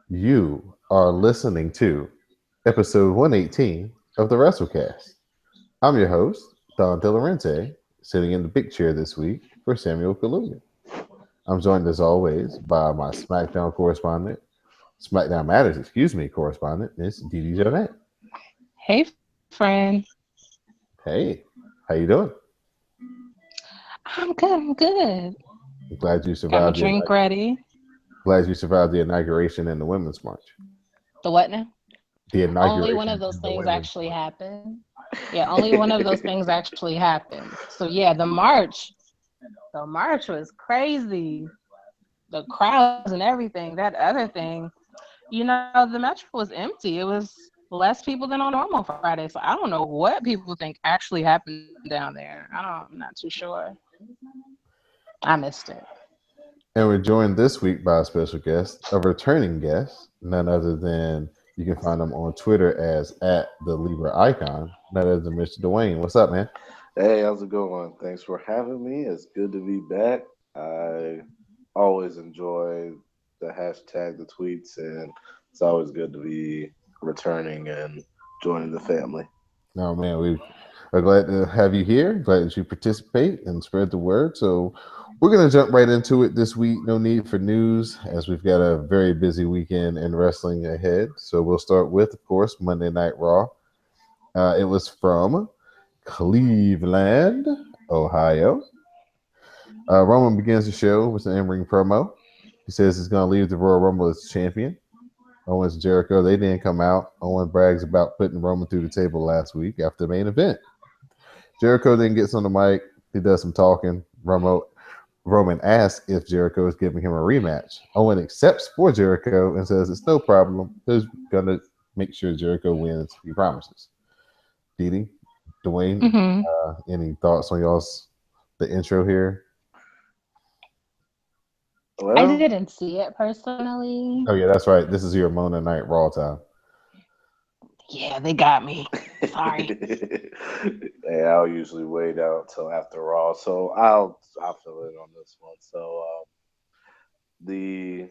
You are listening to episode 118 of the Wrasslecast. I'm your host, Don DeLorente, sitting in the big chair this week for Samuel Kaluga. I'm joined as always by my SmackDown Matters, correspondent, Miss Dee Dee Jonette. Hey, friend. Hey, how you doing? I'm good. I'm good. I'm glad you Got my survived drink ready. the inauguration and the Women's March. The what now? The Only one of inauguration those and the things Women's actually March. happened. Yeah, only one of those things actually happened. So yeah, the march was crazy. The crowds and everything. That other thing, the metro was empty. It was less people than on a normal Friday. So I don't know what people think actually happened down there. I'm not too sure. I missed it. And we're joined this week by a special guest, a returning guest, none other than you can find him on Twitter as at the Libra Icon, none other than Mr. Dwayne. What's up, man? Hey, how's it going? Thanks for having me. It's good to be back. I always enjoy the hashtag, the tweets, and it's always good to be returning and joining the family. No, man, we are glad to have you here. Glad that you participate and spread the word. So we're going to jump right into it this week. No need for news, as we've got a very busy weekend in wrestling ahead. So we'll start with, of course, Monday Night Raw. It was from Cleveland, Ohio. Roman begins the show with an in-ring promo. He says he's going to leave the Royal Rumble as champion. Owens and Jericho, they didn't come out. Owen brags about putting Roman through the table last week after the main event. Jericho then gets on the mic. He does some talking. Roman asks if Jericho is giving him a rematch. Owen accepts for Jericho and says it's no problem. He's going to make sure Jericho wins. He promises. Dee Dwayne, Hmm. any thoughts on the intro here? I Well, didn't see it personally. Oh yeah, that's right. This is your Mona Night Raw time. Yeah, they got me. Sorry. hey, I'll usually wait out till after Raw, so I'll fill in on this one. So the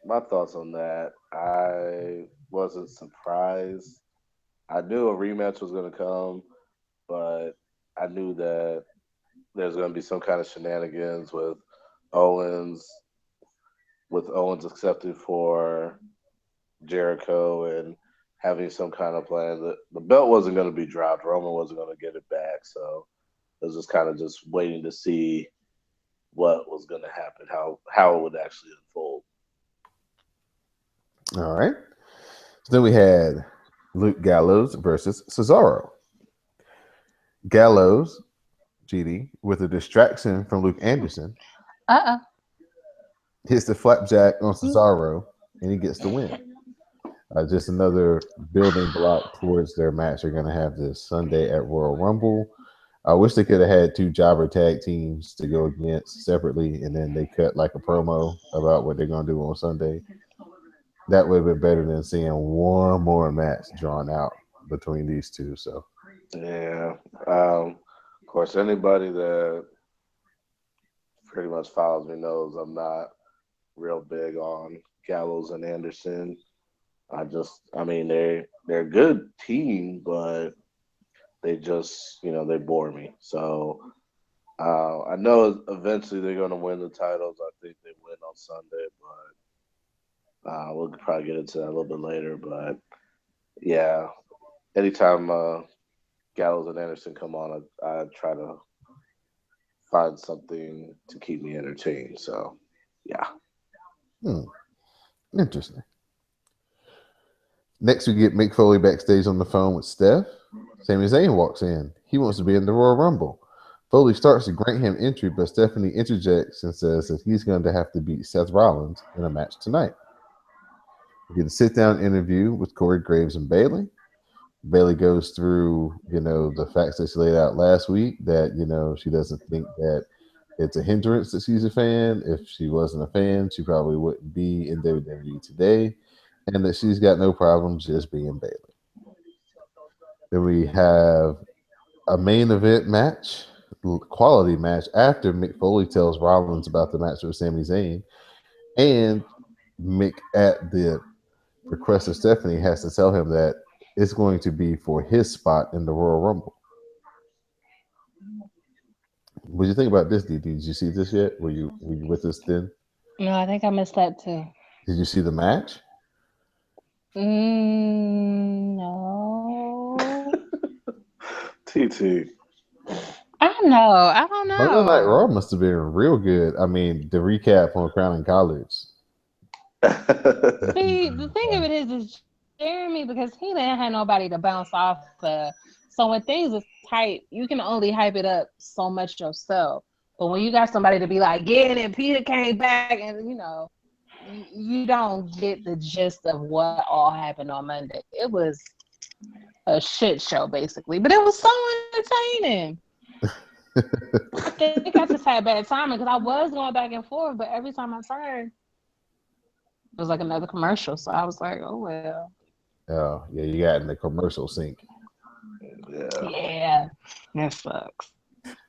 my thoughts on that, I wasn't surprised. I knew a rematch was going to come, but I knew that there's going to be some kind of shenanigans Owens, with Owens accepting for Jericho and having some kind of plan. The belt wasn't going to be dropped. Roman wasn't going to get it back, so it was just kind of just waiting to see what was going to happen, how it would actually unfold. All right. So then we had Luke Gallows versus Cesaro. Gallows, GD, with a distraction from Luke Anderson, Uh hits the flapjack on Cesaro, and he gets the win. Just another building block towards their match they're going to have this Sunday at Royal Rumble. I wish they could have had two jobber tag teams to go against separately, and then they cut like a promo about what they're going to do on Sunday. That would have been better than seeing one more match drawn out between these two. So, Yeah. Of course, anybody that pretty much follows me knows I'm not real big on Gallows and Anderson. I mean, they're a good team, but they just, they bore me. So I know eventually they're going to win the titles. I think they win on Sunday, but we'll probably get into that a little bit later. But yeah, anytime Gallows and Anderson come on, I try to find something to keep me entertained. So yeah. hmm, interesting. Next, we get Mick Foley backstage on the phone with Steph. Sami Zayn walks in. He wants to be in the Royal Rumble. Foley starts to grant him entry, but Stephanie interjects and says that he's going to have to beat Seth Rollins in a match tonight. We get a sit down interview with Corey Graves and Bailey. Bailey goes through, the facts that she laid out last week that, she doesn't think that it's a hindrance that she's a fan. If she wasn't a fan, she probably wouldn't be in WWE today, and that she's got no problem just being Bailey. Then we have a main event match, quality match after Mick Foley tells Rollins about the match with Sami Zayn, and Mick at the requests of Stephanie has to tell him that it's going to be for his spot in the Royal Rumble. What do you think about this, DD? Did you see this yet? Were you with us then? No, I think I missed that too. Did you see the match? No. TT. I don't know. I don't Monday Night Raw know. must have been real good. I mean, the recap on Crown and College. Must have See, the been thing of fun. it is Jeremy, because he didn't have nobody to bounce off of. So when things is hype, you can only hype it up so much yourself. But when you got somebody to be like, yeah, and then Peter came back, and you don't get the gist of what all happened on Monday. It was a shit show basically, but it was so entertaining. I think I just had bad timing because I was going back and forth, but every time I turned, it was like another commercial. So I was like, oh well. Oh, yeah, you got in the commercial sync. Yeah. Yeah, that sucks.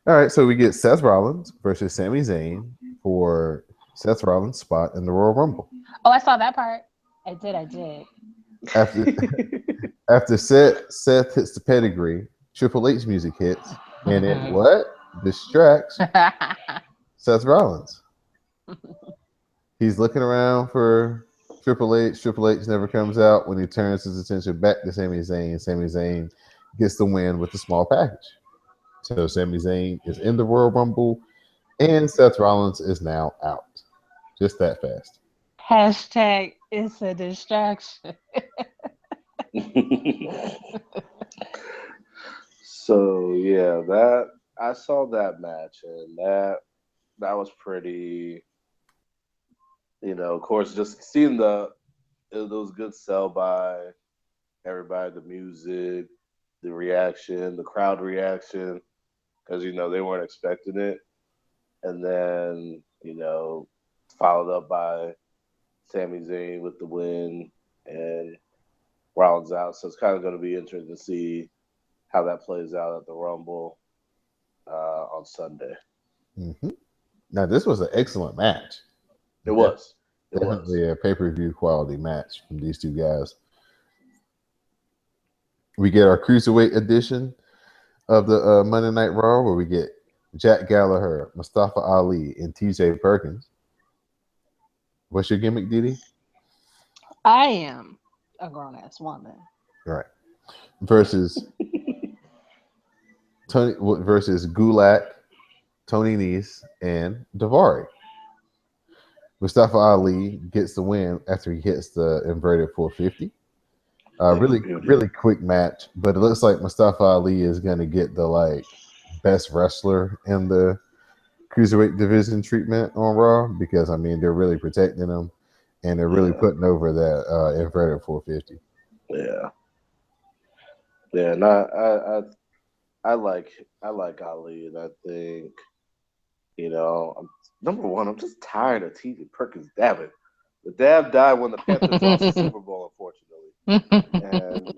All right, so we get Seth Rollins versus Sami Zayn for Seth Rollins' spot in the Royal Rumble. Oh, I saw that part. I did. After after Seth hits the pedigree, Triple H music hits, and it what distracts Seth Rollins. He's looking around for Triple H. Triple H never comes out. When he turns his attention back to Sami Zayn gets the win with a small package. So Sami Zayn is in the Royal Rumble, and Seth Rollins is now out. Just that fast. Hashtag it's a distraction. So yeah, that I saw that match, and that was pretty. Of course, just seeing it was good sell by everybody, the music, the reaction, the crowd reaction, because they weren't expecting it, and then followed up by Sami Zayn with the win and Rollins out. So it's kind of going to be interesting to see how that plays out at the Rumble on Sunday. hmm Now, this was an excellent match. It was. It was. Definitely a pay per view quality match from these two guys. We get our cruiserweight edition of the Monday Night Raw, where we get Jack Gallagher, Mustafa Ali, and T.J. Perkins. What's your gimmick, Didi? I am a grown ass woman. All right. Versus Gulak, Tony Nese, and Davari. Mustafa Ali gets the win after he hits the inverted 450. Really, really quick match, but it looks like Mustafa Ali is going to get the best wrestler in the cruiserweight division treatment on Raw because they're really protecting him and they're really putting over that inverted 450. Yeah, yeah, and I like Ali, and I think number one, I'm just tired of T.J. Perkins dabbing. The dab died when the Panthers lost the Super Bowl, unfortunately, and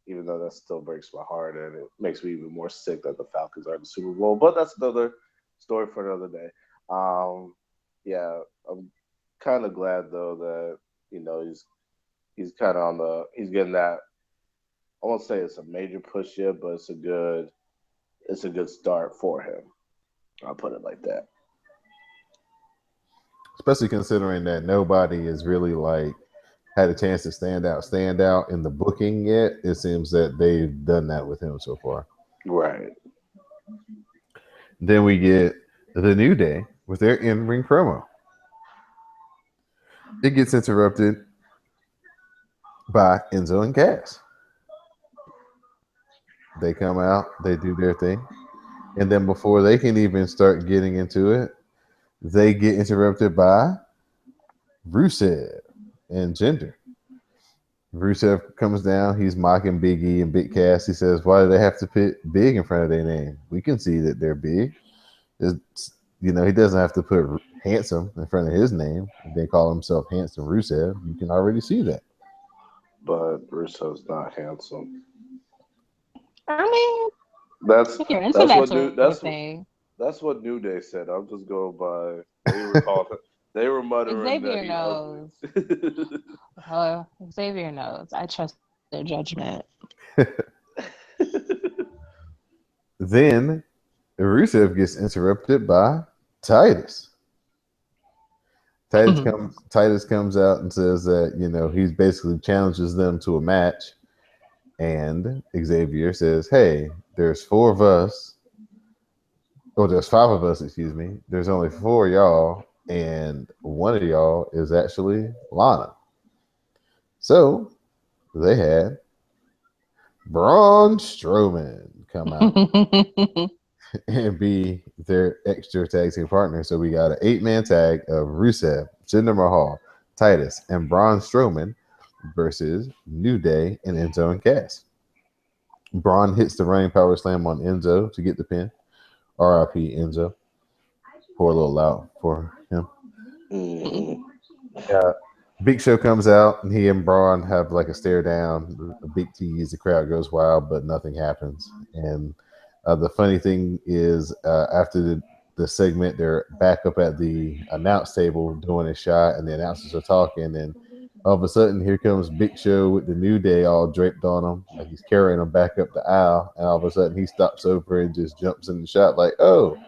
even though that still breaks my heart, and it makes me even more sick that the Falcons are in the Super Bowl. But that's another story for another day. Yeah, I'm kind of glad though that he's kind of he's getting that. I won't say it's a major push yet, but it's a good start for him. I'll put it like that. Especially considering that nobody is really had a chance to stand out in the booking yet. It seems that they've done that with him so far. Right. Then we get the New Day with their in-ring promo. It gets interrupted by Enzo and Cass. They come out, they do their thing, and then before they can even start getting into it, they get interrupted by Rusev and Jinder. Rusev comes down. He's mocking Big E and Big Cass. He says, "Why do they have to put big in front of their name? We can see that they're big. He doesn't have to put handsome in front of his name. If they call himself Handsome Rusev, you can already see that." But Russo's not handsome. I mean, That's if you're into that's that what sort new of that's what thing, that's what New Day said. I'm just going by they were muttering that Xavier he ugly. knows. Xavier knows. I trust their judgment. Then Rusev gets interrupted by Titus. Titus comes out and says that he's basically challenges them to a match, and Xavier says, "Hey, there's four of us. Oh, there's five of us. Excuse me. There's only four of y'all, and one of y'all is actually Lana." So they had Braun Strowman come out and be their extra tag team partner. So we got an 8-man tag of Rusev, Jinder Mahal, Titus, and Braun Strowman versus New Day and Enzo and Cass. Braun hits the running power slam on Enzo to get the pin. R.I.P. Enzo. Pour a little loud for him. Mhm. Yeah. Big Show comes out and he and Braun have like a stare down, a big tease. The crowd goes wild, but nothing happens. And the funny thing is, after the segment, they're back up at the announce table doing a shot, and the announcers are talking. And all of a sudden, here comes Big Show with the New Day all draped on him, like he's carrying them back up the aisle. And all of a sudden, he stops over and just jumps in the shot, like, "Oh,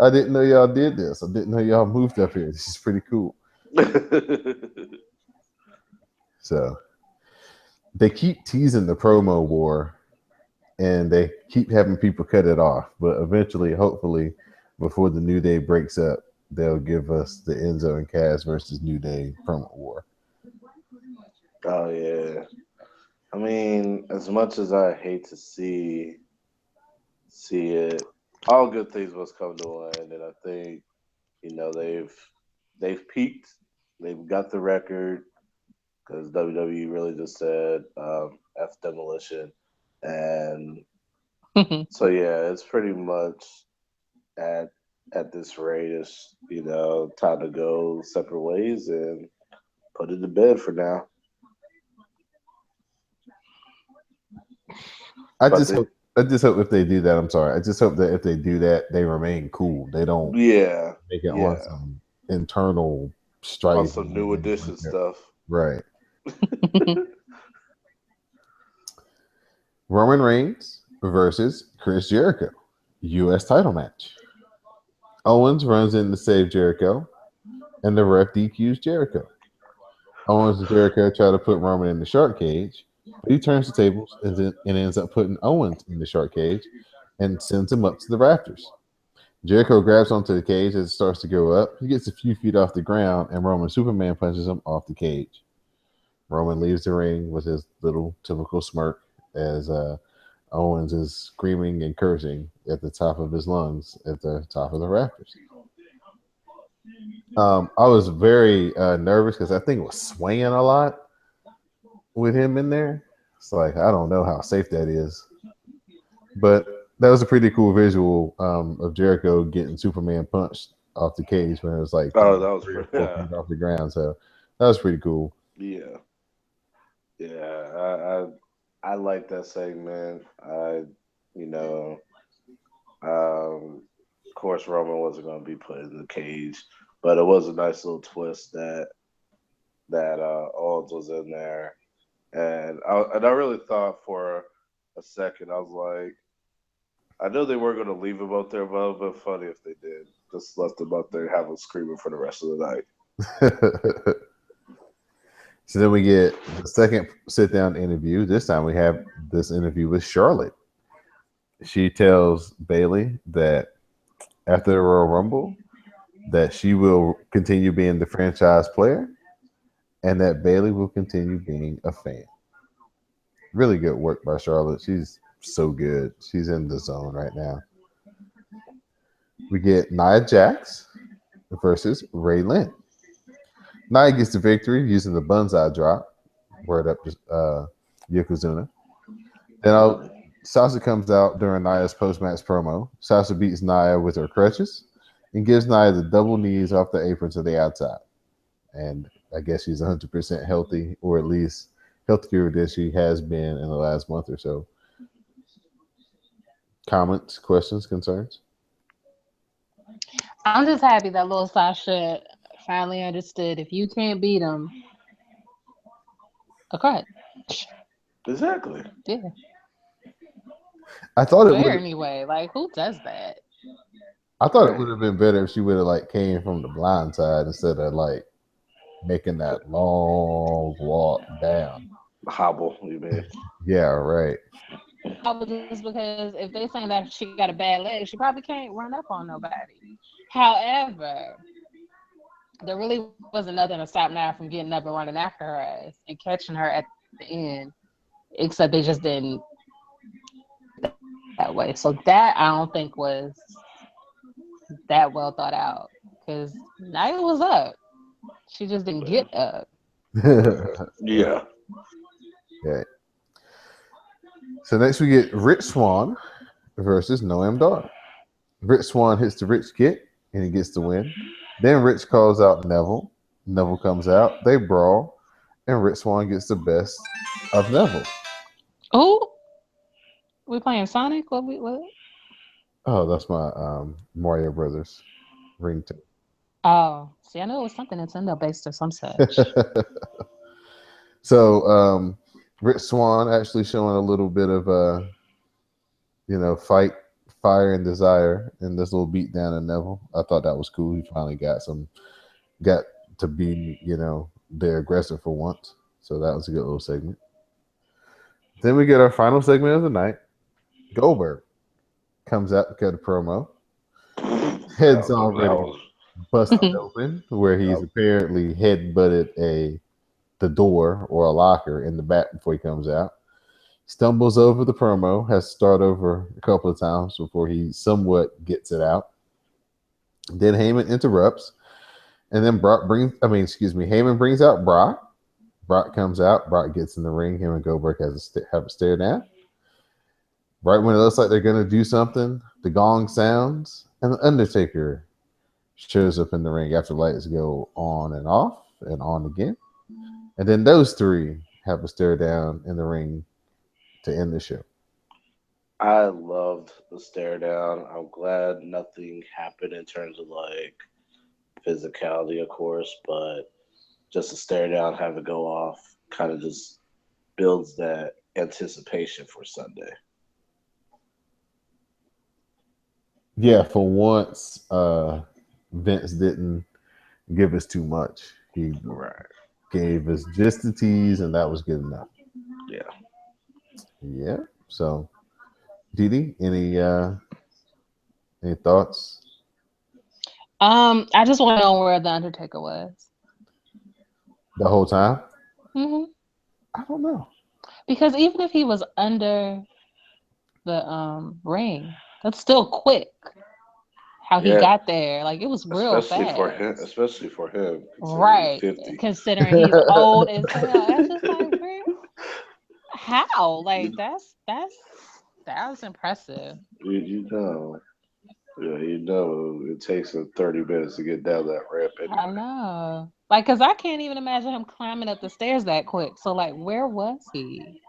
I didn't know y'all did this. I didn't know y'all moved up here. This is pretty cool." So they keep teasing the promo war and they keep having people cut it off. But eventually, hopefully, before the New Day breaks up, they'll give us the Enzo and Cass versus New Day promo war. Oh yeah. I mean, as much as I hate to see it, all good things must come to an end, and I think they've peaked. They've got the record because WWE really just said F demolition, and so yeah, it's pretty much at at this rate. It's time to go separate ways and put it to bed for now. I But just hope. I just hope if they do that, I'm sorry. I just hope that if they do that, they remain cool. They don't yeah, make it on yeah, some internal on strife or some new anything edition like that. stuff. Right. Roman Reigns versus Chris Jericho, U.S. title match. Owens runs in to save Jericho, and the ref DQs Jericho. Owens and Jericho try to put Roman in the shark cage, but he turns the tables and ends up putting Owens in the shark cage and sends him up to the rafters. Jericho grabs onto the cage as it starts to go up. He gets a few feet off the ground, and Roman Superman punches him off the cage. Roman leaves the ring with his little typical smirk as Owens is screaming and cursing at the top of his lungs at the top of the rafters. I was very nervous because that thing was swaying a lot with him in there. It's like I don't know how safe that is, but that was a pretty cool visual of Jericho getting Superman punched off the cage when it was like Oh, that was three or pretty. 4 feet off the ground. So that was pretty cool. Yeah, yeah. I like that segment. You know, of course, Roman wasn't going to be put in the cage, but it was a nice little twist that Owens was in there, and I really thought for a second I was like, I know they were going to leave him out there, but it would have been funny if they did. Just left him out there and have him screaming for the rest of the night. So then we get the second sit down interview. This time we have this interview with Charlotte. She tells Bailey that after the Royal Rumble, that she will continue being the franchise player and that Bailey will continue being a fan. Really good work by Charlotte. She's so good. She's in the zone right now. We get Nia Jax versus Ray Lynn. Nia gets the victory using the Bunzai drop. Word up to Yokozuna. Then Sasha comes out during Nia's post-match promo. Sasha beats Nia with her crutches and gives Nia the double knees off the apron to the outside. And I guess she's 100% healthy, or at least healthier than she has been in the last month or so. Comments, questions, concerns? I'm just happy that little Sasha finally understood if you can't beat him, A crutch. Exactly. Yeah. I thought it Where would. anyway? Like who does that? I thought it Right. would have been better if she would have like came from the blind side instead of like making that long walk down. Hobble, you mean? Yeah, right. Probably just because if they saying that she got a bad leg, she probably can't run up on nobody. However, there really wasn't nothing to stop Nia from getting up and running after her ass and catching her at the end, except they just didn't that way. So that I don't think was that well thought out because Nia was up. She just didn't get up. Yeah. Okay. So next we get Rich Swan versus Noam Dar. Rich Swan hits the Rich Kit and he gets the win. Then Rich calls out Neville. Neville comes out. They brawl, and Rich Swan gets the best of Neville. Oh, we playing Sonic? What we what? Oh, that's my Mario Brothers ringtone. Oh, see, I know it was something Nintendo based or some such. So Rich Swan actually showing a little bit of fight, fire, and desire in this little beat down in Neville. I thought that was cool. He finally got to be the aggressor for once. So that was a good little segment. Then we get our final segment of the night. Goldberg comes out to cut a promo. Head's That already was busted open, where he's that, apparently head butted the door or a locker in the back before he comes out. Stumbles over the promo, has to start over a couple of times before he somewhat gets it out. Then Heyman interrupts, and then Heyman brings out Brock. Brock comes out. Brock gets in the ring. Him and Goldberg have a stare down. Right when it looks like they're going to do something, the gong sounds, and the Undertaker shows up in the ring after lights go on and off and on again. And then those three have a stare down in the ring to end the show. I loved the stare down. I'm glad nothing happened in terms of like physicality, of course, but just a stare down, have it go off, kind of just builds that anticipation for Sunday. Yeah, for once, Vince didn't give us too much. He Right. gave us just the tease, and that was good enough. Yeah. Yeah. So, Didi, any thoughts? I just want to know where the Undertaker was. The whole time? hmm I don't know. Because even if he was under the ring, that's still quick. How he Yeah. got there, like it was real fast. Especially for him, considering he's Right. 50. Considering he's old as hell. That's just like, where how? Like You, that's impressive. you know, yeah, it takes him 30 minutes to get down that ramp I anyway. know. Like, cause I can't even imagine him climbing up the stairs that quick. So like where was he?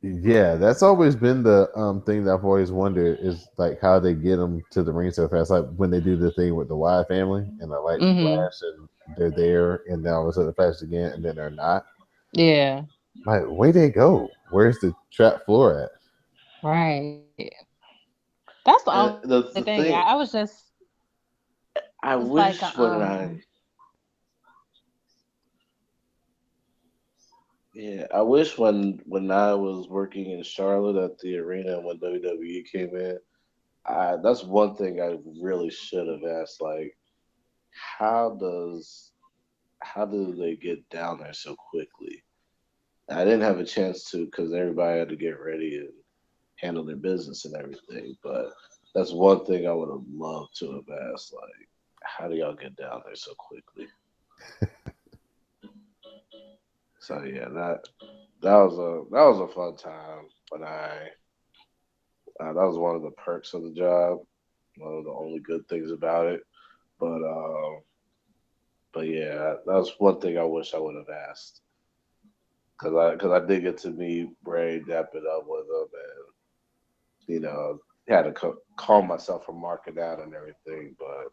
Yeah, that's always been the thing that I've always wondered is like how they get them to the ring so fast. Like when they do the thing with the Wyatt family and the lights Mm-hmm. flash and they're there, and then all of a sudden it flashes again and then they're not. Yeah. Like, where they go? Where's the trap floor at? Right. That's the only And thing. I the was just thing, it was I like wish when I wish when I was working in Charlotte at the arena when WWE came in, that's one thing I really should have asked. Like, how does how do they get down there so quickly? I didn't have a chance to because everybody had to get ready and handle their business and everything. But that's one thing I would have loved to have asked. Like, how do y'all get down there so quickly? So yeah, that was a fun time when I that was one of the perks of the job, one of the only good things about it. But yeah, that's one thing I wish I would have asked because I did get to meet Bray, dap it up with him, and had to calm myself from marking out and everything. But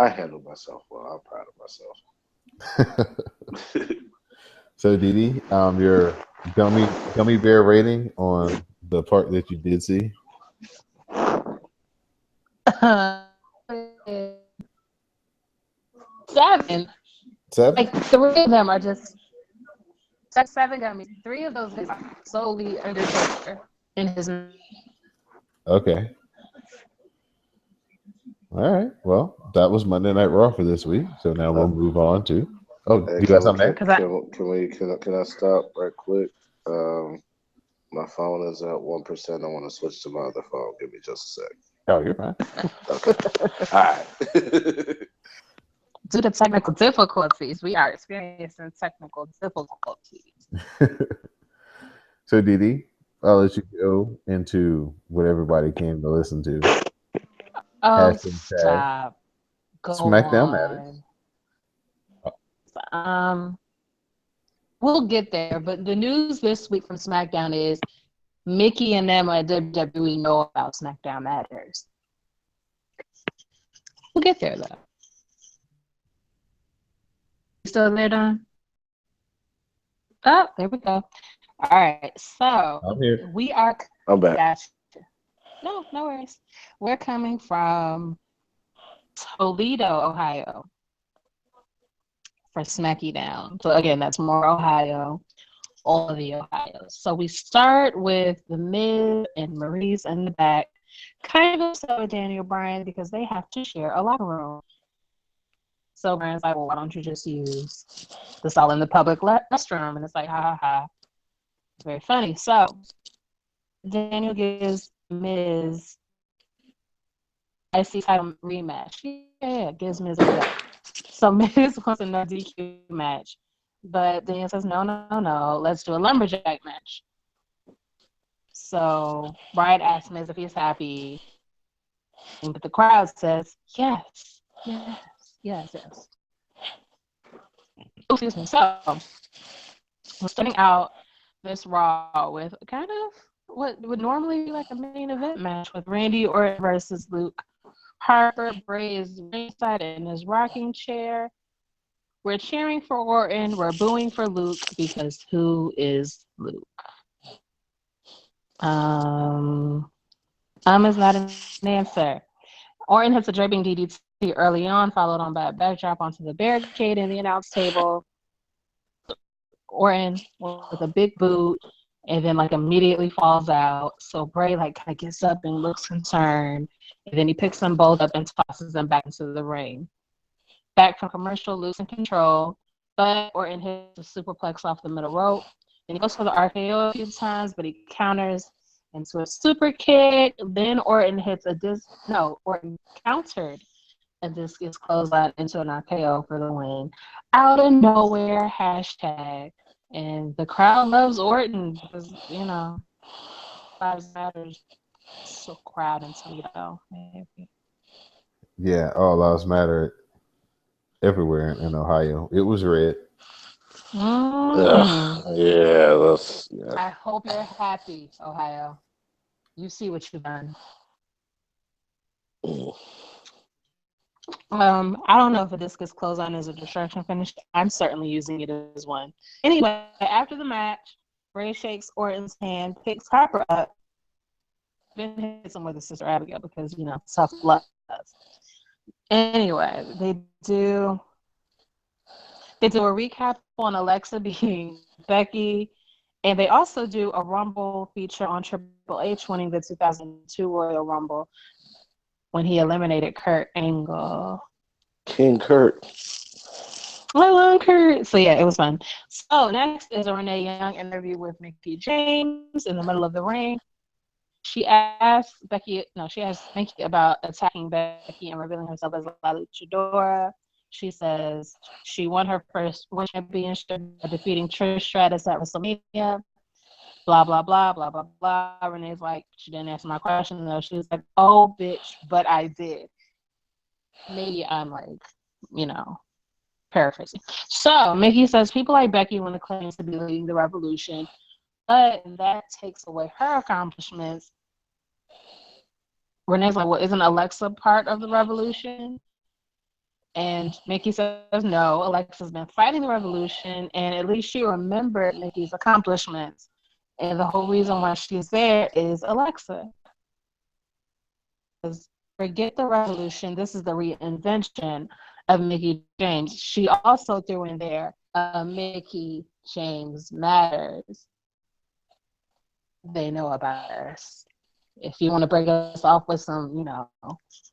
I handled myself well. I'm proud of myself. So, Didi, your gummy bear rating on the part that you did see? Seven. Seven. Like three of them are just seven gummies. Three of those are solely Undertaker in his match. Okay. All right. Well, that was Monday Night Raw for this week. So now Uh, we'll move on to. Oh, hey, you got something Because I can I stop right quick? My phone is at 1%. I want to switch to my other phone. Give me just a sec. Oh, you're fine. Okay. All right. due to technical difficulties, we are experiencing technical difficulties. So, Didi, I'll let you go into what everybody came to listen to. Oh, Hashtag stop. Go SmackDown Matters. on. Um, we'll get there, but the news this week from SmackDown is Mickey and them at WWE know about SmackDown Matters. We'll get there though. You still there, Don? Oh, there we go. All right, so I'm here. we are. I'm back. Gotcha. No worries. We're coming from Toledo, Ohio, for Smacky Down. So again, that's more Ohio, all of the Ohio. So we start with the Miz and Maurice in the back, kind of upset with Daniel Bryan because they have to share a locker room. So Bryan's like, well, why don't you just use this all in the public restroom? And it's like, ha ha ha. It's very funny. So Daniel gives Miz IC title rematch. Yeah, gives Miz a belt. So Miz wants a no DQ match. But Daniel says, no. Let's do a lumberjack match. So Bryan asks Miz if he's happy. But the crowd says, yes. Oh, excuse me. So we're starting out this Raw with kind of what would normally be like a main event match with Randy Orton versus Luke Harper. Bray is ringside in his rocking chair. We're cheering for Orton. We're booing for Luke because who is Luke? Is not an answer. Orton hits a draping DDT early on, followed on by a backdrop onto the barricade in the announce table. Orton with a big boot, and then like immediately falls out. So Bray like kind of gets up and looks concerned, and then he picks them both up and tosses them back into the ring. Back from commercial, losing control, but Orton hits a superplex off the middle rope. Then he goes for the RKO a few times, but he counters into a super kick. Then Orton hits Orton countered a discus clothesline into an RKO for the win. Out of nowhere, hashtag. And the crowd loves Orton because, lives matters. So crowd in Toledo. Yeah, all lives matter everywhere in Ohio. It was red. Yeah, that's yeah. I hope you're happy, Ohio. You see what you've done. I don't know if a discus clothesline is a distraction finish. I'm certainly using it as one. Anyway, after the match, Bray shakes Orton's hand, picks Harper up, then hits him with his sister Abigail because, tough love. Anyway, they do a recap on Alexa being Becky, and they also do a Rumble feature on Triple H winning the 2002 Royal Rumble when he eliminated Kurt Angle. King Kurt. I love Kurt. So yeah, it was fun. So next is a Renee Young interview with Mickey James in the middle of the ring. She asks Mickey about attacking Becky and revealing herself as La Luchadora. She says she won her first World Championship by defeating Trish Stratus at WrestleMania. Blah, blah, blah, blah, blah, blah. Renee's like, she didn't answer my question, though. She was like, oh, bitch, but I did. Maybe I'm like, paraphrasing. So Mickey says people like Becky want to claim to be leading the revolution, but that takes away her accomplishments. Renee's like, well, isn't Alexa part of the revolution? And Mickey says no. Alexa's been fighting the revolution, and at least she remembered Mickey's accomplishments. And the whole reason why she's there is Alexa. Because forget the revolution, this is the reinvention of Mickey James. She also threw in there Mickey James Matters. They know about us. If you want to break us off with some,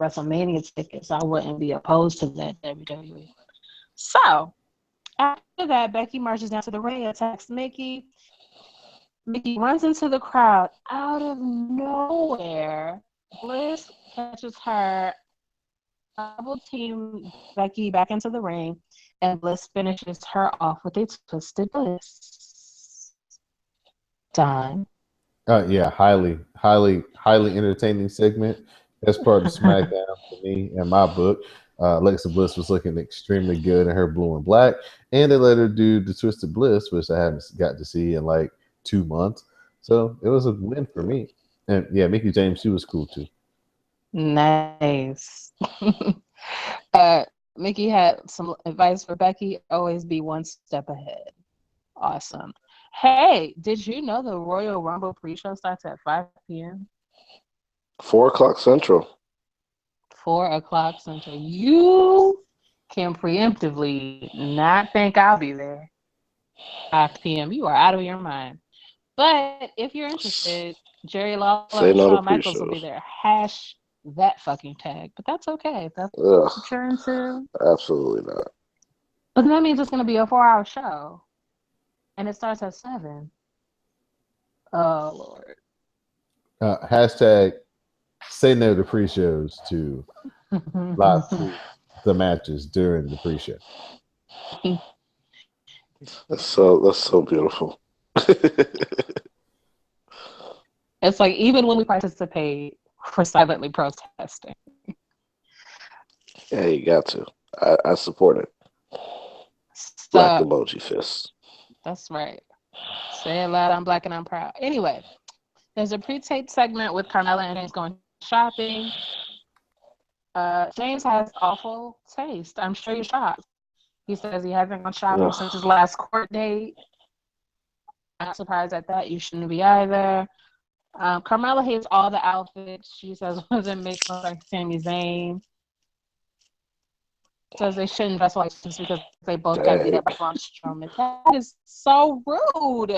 WrestleMania tickets, I wouldn't be opposed to that, WWE. So, after that, Becky marches down to the ring, attacks Mickey. Mickey runs into the crowd out of nowhere. Bliss catches her, double team Becky back into the ring, and Bliss finishes her off with a twisted bliss. Done. Yeah, highly entertaining segment. Best part of SmackDown for me in my book. Alexa Bliss was looking extremely good in her blue and black, and they let her do the Twisted Bliss, which I haven't got to see in like 2 months. So it was a win for me. And yeah, Mickey James, she was cool too. Nice. Mickey had some advice for Becky: always be one step ahead. Awesome. Hey, did you know the Royal Rumble pre-show starts at 5 p.m.? 4 o'clock Central. 4 o'clock Central. You can preemptively not think I'll be there. 5 p.m. You are out of your mind. But if you're interested, Jerry Lawler and Say no to Shawn Michaels will be pre-shows. there. Hash that fucking tag. But that's okay. If that's Ugh, what you're into. absolutely not. But that means it's going to be a 4-hour show. And it starts at 7. Oh, Lord. Hashtag say no to pre-shows to live tweet the matches during the pre-show. That's so beautiful. It's like even when we participate, we're silently protesting. Yeah, you got to. I support it. Black So emoji fist. that's right. Say it loud, I'm black and I'm proud. Anyway, there's a pre-tape segment with Carmella and James going shopping. James has awful taste. I'm sure you're shocked. He says he hasn't gone shopping Ugh, since his last court date. I'm not surprised at that. You shouldn't be either. Carmella hates all the outfits. She says one of them makes her look like Sami Zayn. Says they shouldn't dress like this because they both got beat up by dang, Braun Strowman. That is so rude.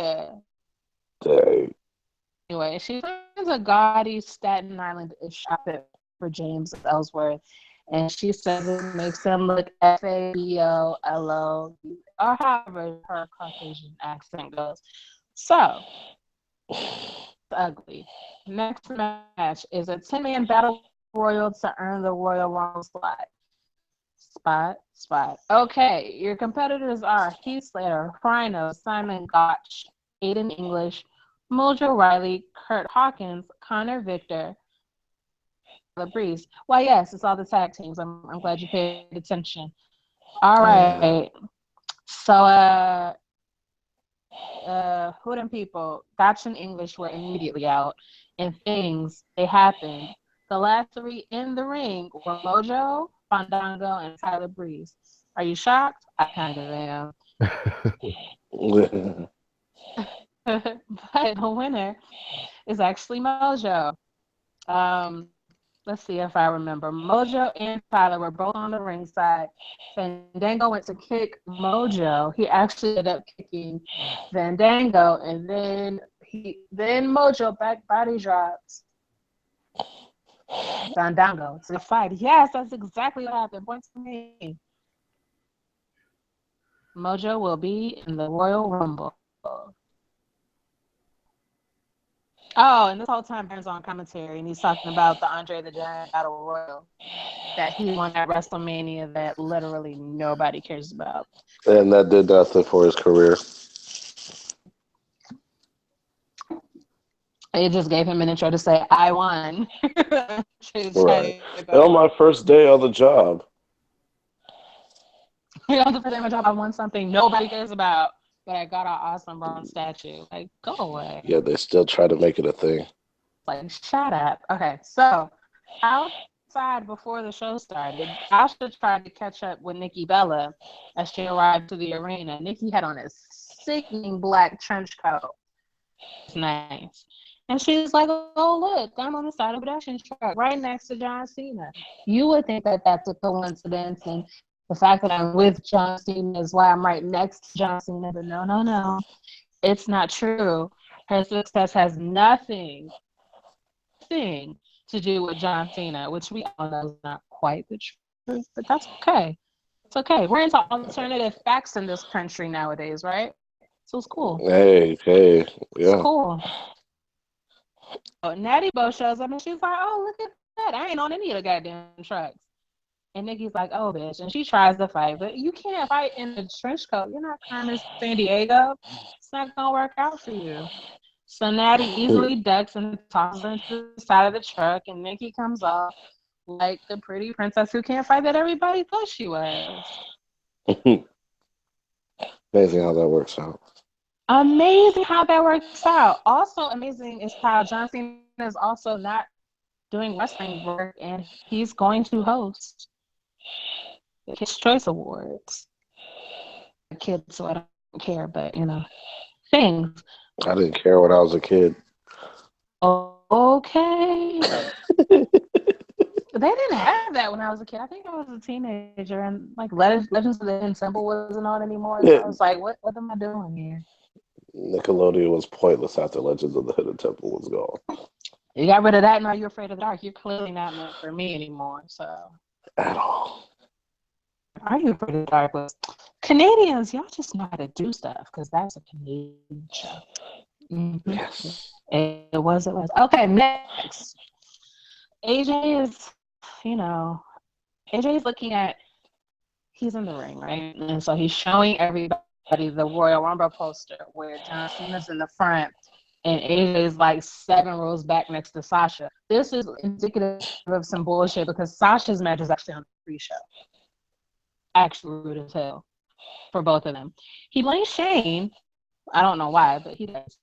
dang. Anyway, she finds a gaudy Staten Island shop it for James Ellsworth, and she says it makes him look FABOLO, or however her Caucasian accent goes. So, ugly. Next match is a 10-man battle royal to earn the Royal Rumble slot. Spot. Okay, your competitors are Heath Slater, Rhino, Simon Gotch, Aiden English, Mojo Riley, Kurt Hawkins, Connor Victor, Tyler Breeze. Why, yes, it's all the tag teams. I'm glad you paid attention. All Yeah, right. So, who them people? Gotch and English were immediately out, and things they happened. The last 3 in the ring were Mojo, Fandango, and Tyler Breeze. Are you shocked? I kind of am. But the winner is actually Mojo. Let's see if I remember. Mojo and Tyler were both on the ringside. Fandango went to kick Mojo. He actually ended up kicking Fandango, and then Mojo back body drops Fandango to the fight. Yes, that's exactly what happened. Point to me. Mojo will be in the Royal Rumble. Oh, and this whole time Baron's on commentary, and he's talking about the Andre the Giant Battle Royal that he won at WrestleMania that literally nobody cares about. and that did nothing for his career. It just gave him an intro to say, I won. Right. And on my first day on the job. You know, the first time I won something nobody cares about, but I got an awesome bronze statue. Like, go away. Yeah, they still try to make it a thing. Like, shut up. Okay, so outside outside before the show started. Asha tried to catch up with Nikki Bella as she arrived to the arena. Nikki had on a sickening black trench coat. It's nice. And she's like, oh, look, I'm on the side of a production truck right next to John Cena. You would think that that's a coincidence, and the fact that I'm with John Cena is why I'm right next to John Cena. But no, no, no. It's not true. Her success has nothing to do with John Cena, which we all know is not quite the truth, but that's okay. It's okay. We're into alternative facts in this country nowadays, right? So it's cool. Hey, hey, It's yeah. cool. So Natty Bo shows up and she's like, oh, look at that. I ain't on any of the goddamn trucks. And Nikki's like, oh, bitch. And she tries to fight, but you can't fight in a trench coat. You're not Carmen San Diego. It's not going to work out for you. So Natty easily ducks and tosses her into the side of the truck, and Nikki comes off like the pretty princess who can't fight that everybody thought she was. Amazing how that works out. Amazing how that works out. Also amazing is how John Cena is also not doing wrestling work, and he's going to host the Kids' Choice Awards. Kids, so I don't care, but things. I didn't care when I was a kid. Okay. They didn't have that when I was a kid. I think I was a teenager, and like Legends of the Hidden Temple wasn't on anymore. So I was like, what am I doing here? Nickelodeon was pointless after Legends of the Hidden Temple was gone. You got rid of that, and are you afraid of the dark? You're clearly not meant for me anymore. So At all. Are You Afraid of the Dark was Canadians. Y'all just know how to do stuff because that's a Canadian show. Mm-hmm. Yes. It was. Okay, next. AJ is, AJ is looking at, he's in the ring, right? And so he's showing everybody the Royal Rumble poster where John Cena's in the front and AJ is like 7 rows back next to Sasha. This is indicative of some bullshit because Sasha's match is actually on the pre-show. Actually rude as hell for both of them. He blames Shane. I don't know why, but he does.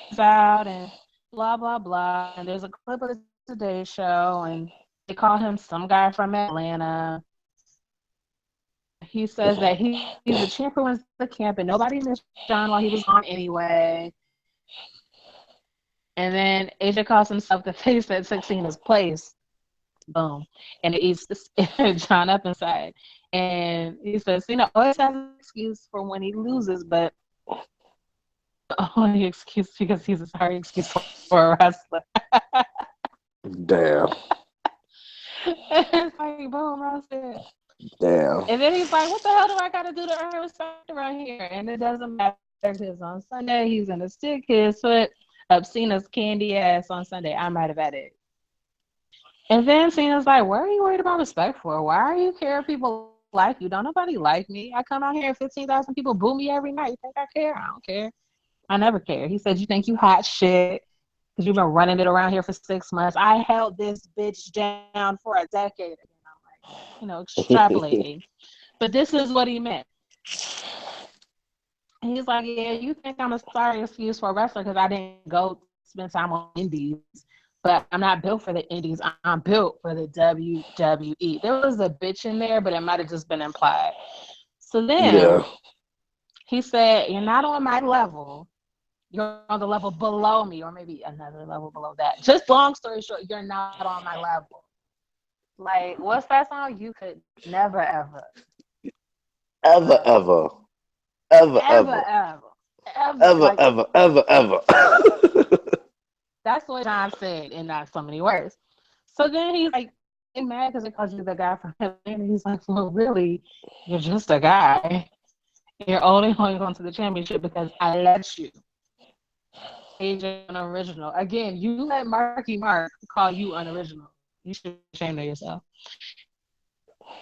He's out and blah, blah, blah. And there's a clip of the Today Show and they call him some guy from Atlanta. He says that he's the champ who wins the camp and nobody missed John while he was on anyway. And then AJ calls himself the face that took Cena's place. Boom. And it eats John up inside. And he says, Cena always has an excuse for when he loses, but only excuse because he's a sorry excuse for a wrestler. Damn. It's like, boom, roasted. Damn. And then he's like, what the hell do I got to do to earn respect around here? And it doesn't matter because on Sunday, he's going to stick his foot up Cena's candy ass on Sunday. I might have had it. And then Cena's like, what are you worried about respect for? Why are you care if people like you? Don't nobody like me. I come out here and 15,000 people boo me every night. You think I care? I don't care. I never care. He said, you think you hot shit because you've been running it around here for 6 months. I held this bitch down for a decade. And I'm like, extrapolating. But this is what he meant. He's like, yeah, you think I'm a sorry excuse for a wrestler because I didn't go spend time on indies. But I'm not built for the indies. I'm built for the WWE. There was a bitch in there, but it might have just been implied. So then he said, you're not on my level. You're on the level below me, or maybe another level below that. Just long story short, you're not on my level. Like, what's that song? You could never, ever. Ever, ever. Ever, Ever, ever. ever. Ever, Like, ever, ever, ever. that's what John said in not so many words. So then he's like, mad because it calls you the guy from Atlanta. And he's like, well, really, you're just a guy. You're only holding on to the championship because I let you. AJ unoriginal. Again, you let Marky Mark call you unoriginal. You should be ashamed of yourself.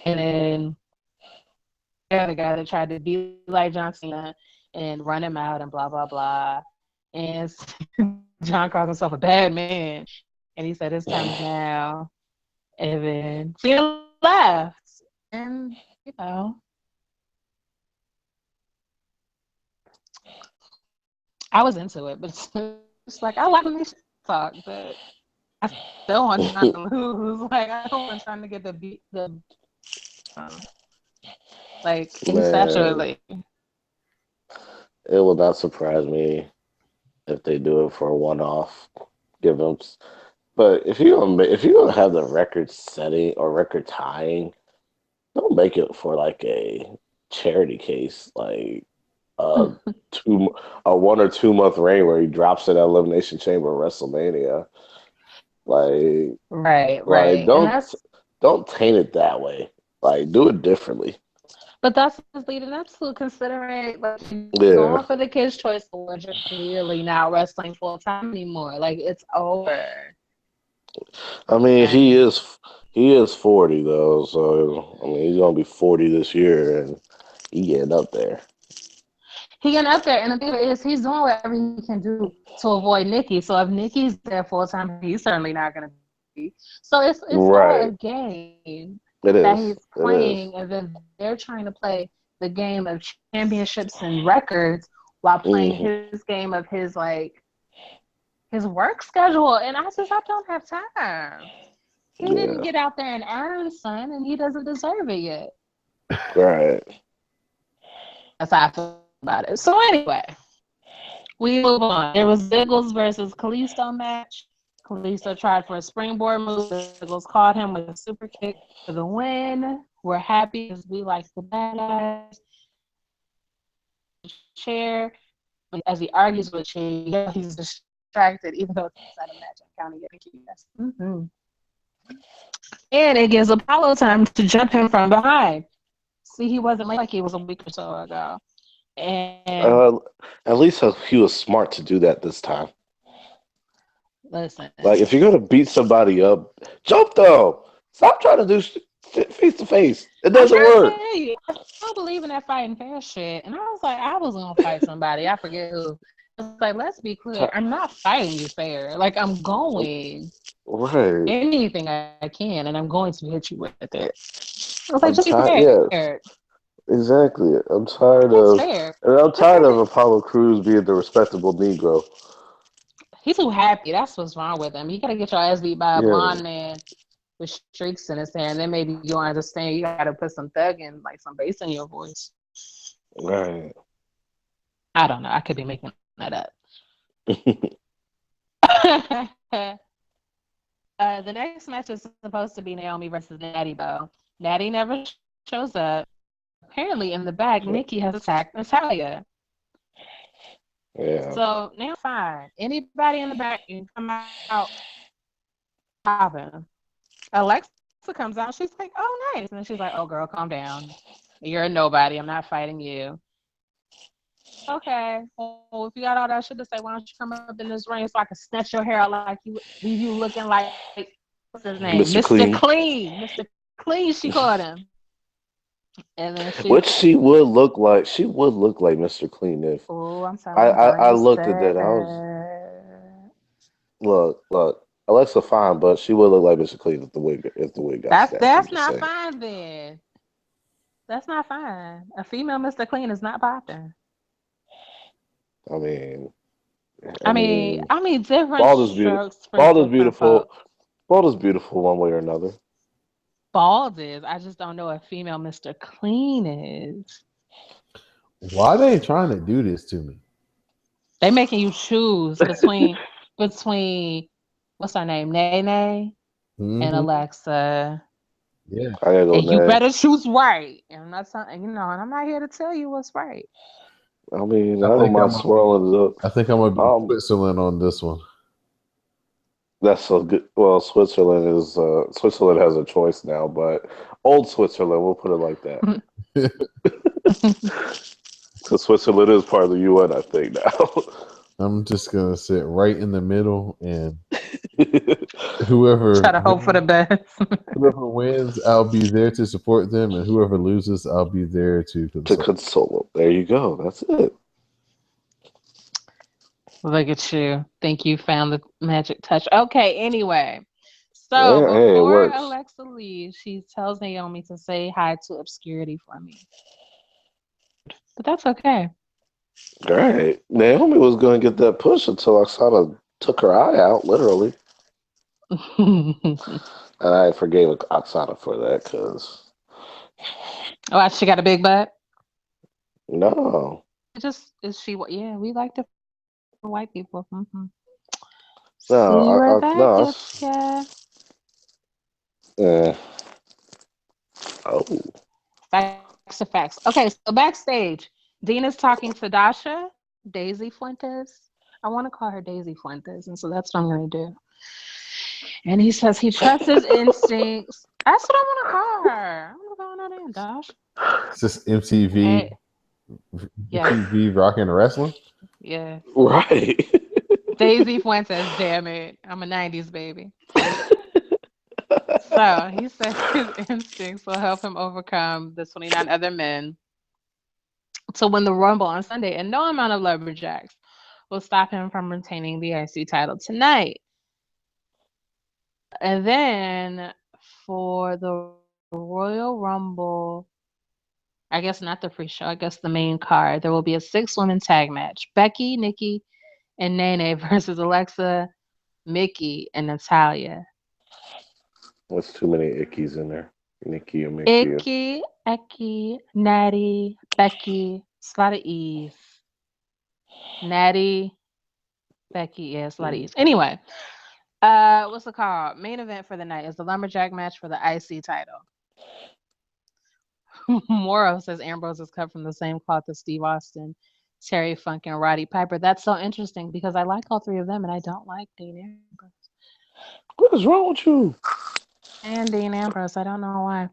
And then the guy that tried to be like John Cena and run him out and blah, blah, blah. And John calls himself a bad man. And he said, his time is now. And then Cena left. And, I was into it, but it's like, I like when they talk, but I still want John to lose. Like I don't want John to get um, like he's Man, saturated. it will not surprise me if they do it for a one-off. Give them, but if you're gonna have the record setting or record tying, don't make it for like a charity case, like a two a 1 or 2 month reign where he drops in at Elimination Chamber or WrestleMania. Like Right, like right. And that's don't taint it that way. Like do it differently. but that's what's leading up to considering like you're going Yeah. for the Kids Choice Award, you're clearly not wrestling full time anymore. Like it's over. I mean And he is 40 though, so I mean he's gonna be 40 this year and he getting up there. he getting up there, and the thing is, he's doing whatever he can do to avoid Nikki. So if Nikki's there full time, he's certainly not going to be. So it's all a Right. game It that he's is. It playing, is. and then they're trying to play the game of championships and records while playing Hmm. his game of his work schedule. And I don't have time. He didn't Yeah. get out there and earn, son, and he doesn't deserve it yet. Right. That's how I feel about it. So anyway, we move on. There was Ziggles versus Kalisto match. Kalisto tried for a springboard move. Ziggles caught him with a super kick for the win. We're happy because we like the bad guys. Chair as he argues with Chair, he's distracted, even though it's inside a match. I'm counting it. Yes. Mm-hmm. And it gives Apollo time to jump him from behind. See, he wasn't like he was a week or so ago. And Uh, at least he was smart to do that this time. listen, Like, if you're gonna beat somebody up, jump though. Stop trying to do face to face. It I'm doesn't trying to work. tell you, I still believe in that fighting fair shit. And I was like, I was gonna fight somebody. I forget who. It's like, let's be clear. I'm not fighting you fair. Like I'm going Right. anything I can, and I'm going to hit you with it. I was like, just I'm be tired. prepared. Yes, exactly. I'm tired That's of, fair. and I'm Just tired like of Apollo Crews being the respectable Negro. he's too happy. That's what's wrong with him. You gotta get your ass beat by a Yeah. blonde man with streaks in his hair, and then maybe you'll understand. You gotta put some thug and like some bass in your voice. Right. I don't know. I could be making that up. The next match is supposed to be Naomi versus Natty Bo. Natty never shows up. Apparently, in the back, Nikki has attacked Natalia. Yeah. So now, fine. Anybody in the back can come out popping. Alexa comes out. She's like, "Oh, nice," and then she's like, "Oh, girl, calm down. You're a nobody. I'm not fighting you." Okay. Well, if you got all that shit to say, why don't you come up in this ring so I can snatch your hair out like you leave you looking like what's his name, Mr. Mr. Clean. Clean, Mr. Clean. She called him, and then she. Which she would look like. She would look like Mr. Clean if Oh, I'm telling you, girl, I you looked at that. I was said look. Alexa fine, but she would look like Mr. Clean if the wig got snatched. I'm that's just not saying. fine. Then that's not fine. A female Mr. Clean is not popping. I mean, I I mean, mean, I mean, different bald is beautiful. strokes for Bald is different beautiful. folks. Bald is beautiful one way or another. Bald is. I just don't know if female Mr. Clean is. Why are they trying to do this to me? They making you choose between what's her name, Nene and Hmm. Alexa, Yeah, I gotta go and you Nay. better choose right. And I'm not telling and I'm not here to tell you what's right. I mean, I I don't think mind I'm. swirling it up. I think I'm gonna be Um, Switzerland on this one. that's so good. Well, Switzerland has a choice now, but old Switzerland, we'll put it like that, because Switzerland is part of the UN, I think now. I'm just gonna sit right in the middle, and whoever Try to hope for the best. whoever wins, I'll be there to support them, and whoever loses, I'll be there to To console. console them. There you go. That's it. Look at you. Think you found the magic touch. Okay, anyway. So Yeah, hey, it before works. Alexa leaves, she tells Naomi to say hi to obscurity for me. But that's okay. All right. Naomi was going to get that push until Oksana took her eye out, literally. And I forgave Oksana for that because Oh, she got a big butt. no, It just is she? Yeah, we like different white people. See you no, right back, no. Yokia. Eh, oh, Facts are facts. Okay, so backstage, Dina's talking to Dasha, Daisy Fuentes. I want to call her Daisy Fuentes, and so that's what I'm going to do. And he says he trusts his instincts. That's what I want to call her. I'm going to call her name, Dash. It's just MTV, Hey, yes, MTV Rockin' and Wrestling. yes. right. Daisy Fuentes, damn it. I'm a 90s baby. So he says his instincts will help him overcome the 29 other men to win the Rumble on Sunday, and no amount of lumberjacks will stop him from retaining the IC title tonight. And then for the Royal Rumble, I guess not the pre show, I guess the main card, there will be a 6 woman tag match: Becky, Nikki, and Nene versus Alexa, Mickey, and Natalia. What's too many ickies in there? Nikki and Mickey. Icky, Ecky, Natty, Becky. It's a lot of E's. Natty, Becky, yeah, it's a lot of Mm. E's. Anyway, what's it called? Main event for the night is the lumberjack match for the IC title. Moro says Ambrose is cut from the same cloth as Steve Austin, Terry Funk, and Roddy Piper. That's so interesting because I like all three of them and I don't like Dean Ambrose. What is wrong with you? And Dean Ambrose, I don't know why.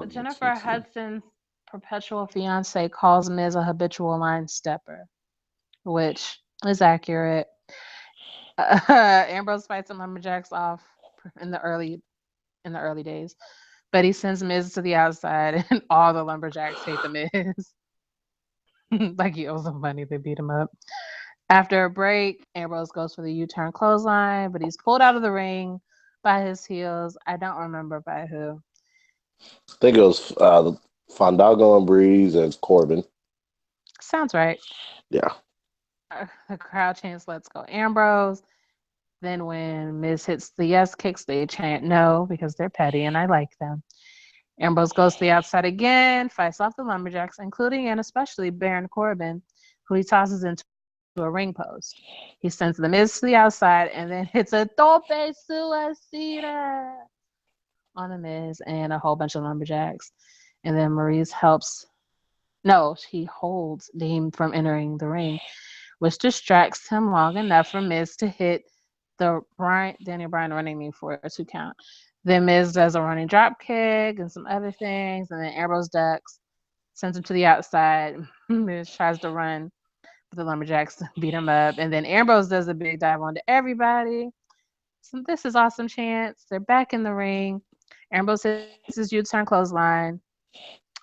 Jennifer See. Hudson's perpetual fiance calls Miz a habitual line stepper, which is accurate. Ambrose fights the lumberjacks off in the early days, but he sends Miz to the outside, and all the lumberjacks hate the Miz. Like he owes them money. They beat him up. After a break, Ambrose goes for the U-turn clothesline, but he's pulled out of the ring by his heels. I don't remember by who. I think it was Fandango and Breeze and Corbin. Sounds right. Yeah. The crowd chants, "Let's go, Ambrose." Then when Miz hits the yes kicks, they chant no because they're petty and I like them. Ambrose goes to the outside again, fights off the lumberjacks, including and especially Baron Corbin, who he tosses into a ring post. He sends the Miz to the outside and then hits a tope suicida on the Miz and a whole bunch of lumberjacks. And then Maurice helps. No, he holds Dean from entering the ring, which distracts him long enough for Miz to hit the Daniel Bryan running me for a 2 count. Then Miz does a running drop kick and some other things, and then Ambrose ducks, sends him to the outside. Miz tries to run, but the lumberjacks beat him up, and then Ambrose does a big dive onto everybody. So this is awesome chance. They're back in the ring. Ambrose hits his U-turn clothesline.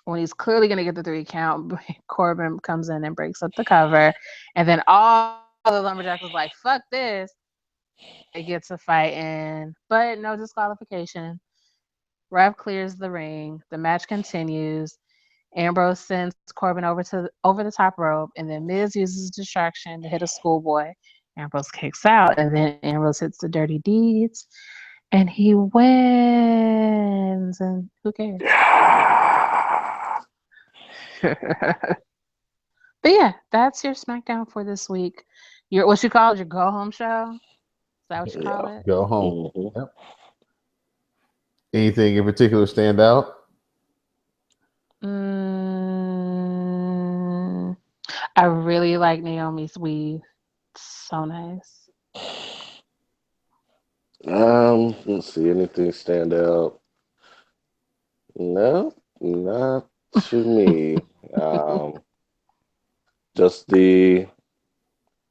When he's clearly going to get the 3 count, Corbin comes in and breaks up the cover. And then all the lumberjacks was like, fuck this. They get to fight in, but no disqualification. Rev clears the ring. The match continues. Ambrose sends Corbin over the top rope, and then Miz uses distraction to hit a schoolboy. Ambrose kicks out, and then Ambrose hits the dirty deeds, and he wins. And who cares? Yeah. But yeah, that's your SmackDown for this week. Your what you call it? Your go home show? Is that what you call Yeah. it? Go home. Hmm. Yep. Anything in particular stand out? Mm, I really like Naomi's weave. So nice. Let's see. Anything stand out? No, not to me. Um, just the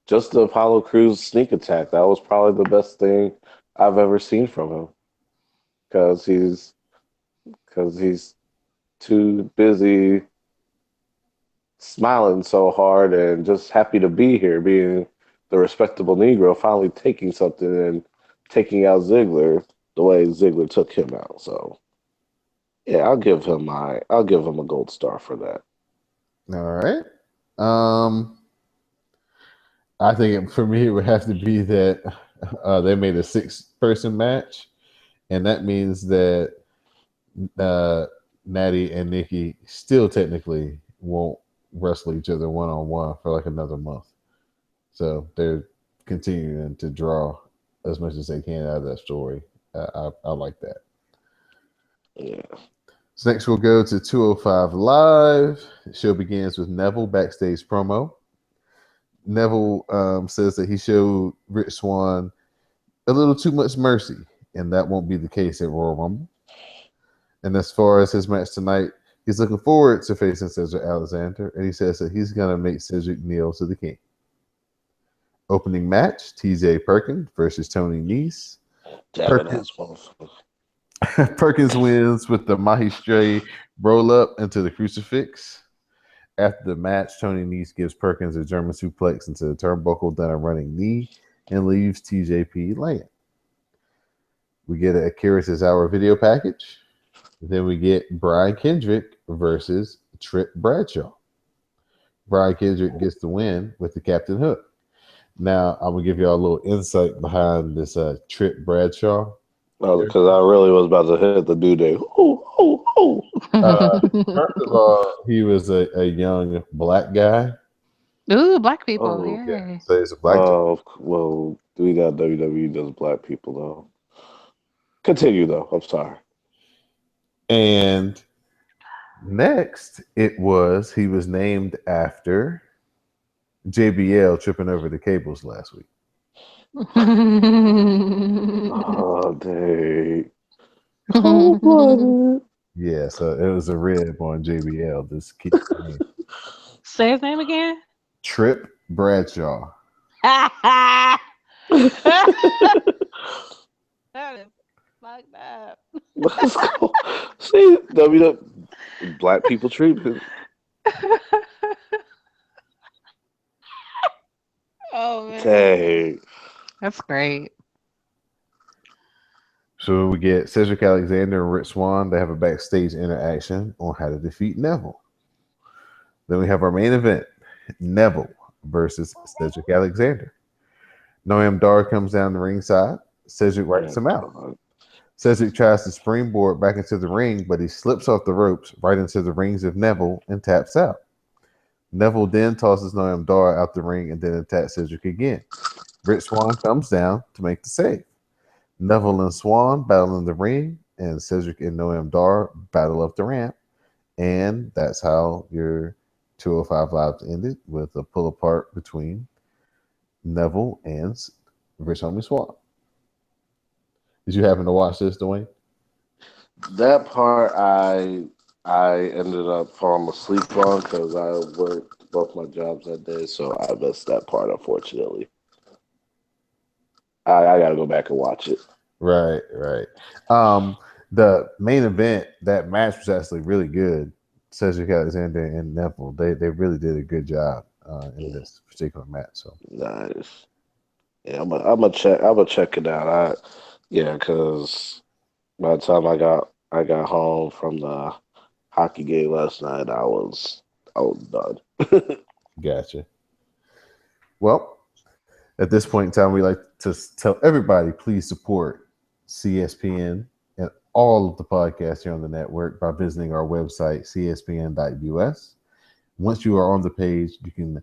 just the Apollo Crews sneak attack. That was probably the best thing I've ever seen from him because he's too busy smiling so hard and just happy to be here, being the respectable Negro, finally taking something and taking out Ziggler the way Ziggler took him out. So yeah, I'll give him a gold star for that. All right. Um, I think for me it would have to be that They made a 6-person match, and that means that uh, Natty and Nikki still technically won't wrestle each other 1-on-1 for like another month. So they're continuing to draw as much as they can out of that story. I like that. Yeah. So next we'll go to 205 Live. The show begins with Neville backstage promo. Neville says that he showed Rich Swann a little too much mercy, and that won't be the case at Royal Rumble. And as far as his match tonight, he's looking forward to facing Cedric Alexander, and he says that he's going to make Cedric kneel to the king. Opening match, TJ Perkins versus Tony Nese. Damn Perkins, motherfucker. Perkins wins with the Mahi Stray roll up into the crucifix. After the match, Tony Nese gives Perkins a German suplex into the turnbuckle, then a running knee, and leaves TJP laying. We get a Akira Tozawa video package. Then we get Brian Kendrick versus Trip Bradshaw. Brian Kendrick gets the win with the Captain Hook. Now, I'm going to give you all a little insight behind this Trip Bradshaw. Because I really was about to hit the due date. First of all, he was a young black guy. Ooh, black people. Oh, Yay. So he's a black dude. Oh, well, we got WWE does black people, though. Continue, though. I'm sorry. And next, he was named after JBL tripping over the cables last week. Oh, dang. Cold-blooded. Yeah, so it was a rib on JBL. This kid name. Say his name again. Trip Bradshaw. That is fucked up. Let's go. See, black people treatment. Oh man, Dang. that's great. So we get Cedric Alexander and Rich Swann. They have a backstage interaction on how to defeat Neville. Then we have our main event, Neville versus Cedric Alexander. Noam Dar comes down the ringside. Cedric wipes him out. Cedric tries to springboard back into the ring, but he slips off the ropes right into the rings of Neville and taps out. Neville then tosses Noam Dar out the ring and then attacks Cedric again. Rich Swann comes down to make the save. Neville and Swann battle in the ring, and Cedric and Noam Dar battle up the ramp. And that's how your 205 Lives ended, with a pull apart between Neville and Rich Homie Swann. Did you happen to watch this, Dwayne? That part I ended up falling asleep on because I worked both my jobs that day, so I missed that part, unfortunately. I got to go back and watch it. Right. The main event, that match was actually really good. Cedric Alexander and Neville, they really did a good job in this particular match. So Nice. Yeah, I'm gonna check it out. Because by the time I got home from the hockey game last night, I was done. gotcha. Well, at this point in time, we like to tell everybody, please support CSPN and all of the podcasts here on the network by visiting our website, cspn.us. Once you are on the page, you can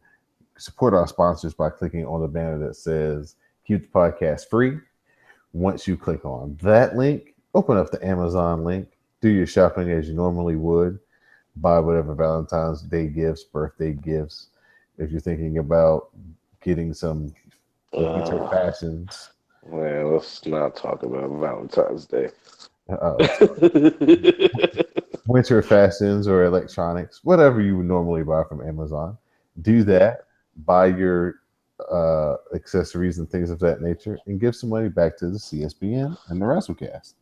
support our sponsors by clicking on the banner that says Keep the Podcast Free. Once you click on that link, open up the Amazon link, do your shopping as you normally would, buy whatever Valentine's Day gifts, birthday gifts. If you're thinking about getting some winter fashions. Man, let's not talk about Valentine's Day. Winter fashions or electronics, whatever you would normally buy from Amazon, do that. Buy your accessories and things of that nature, and give some money back to the CSPN and the Wrasslecast.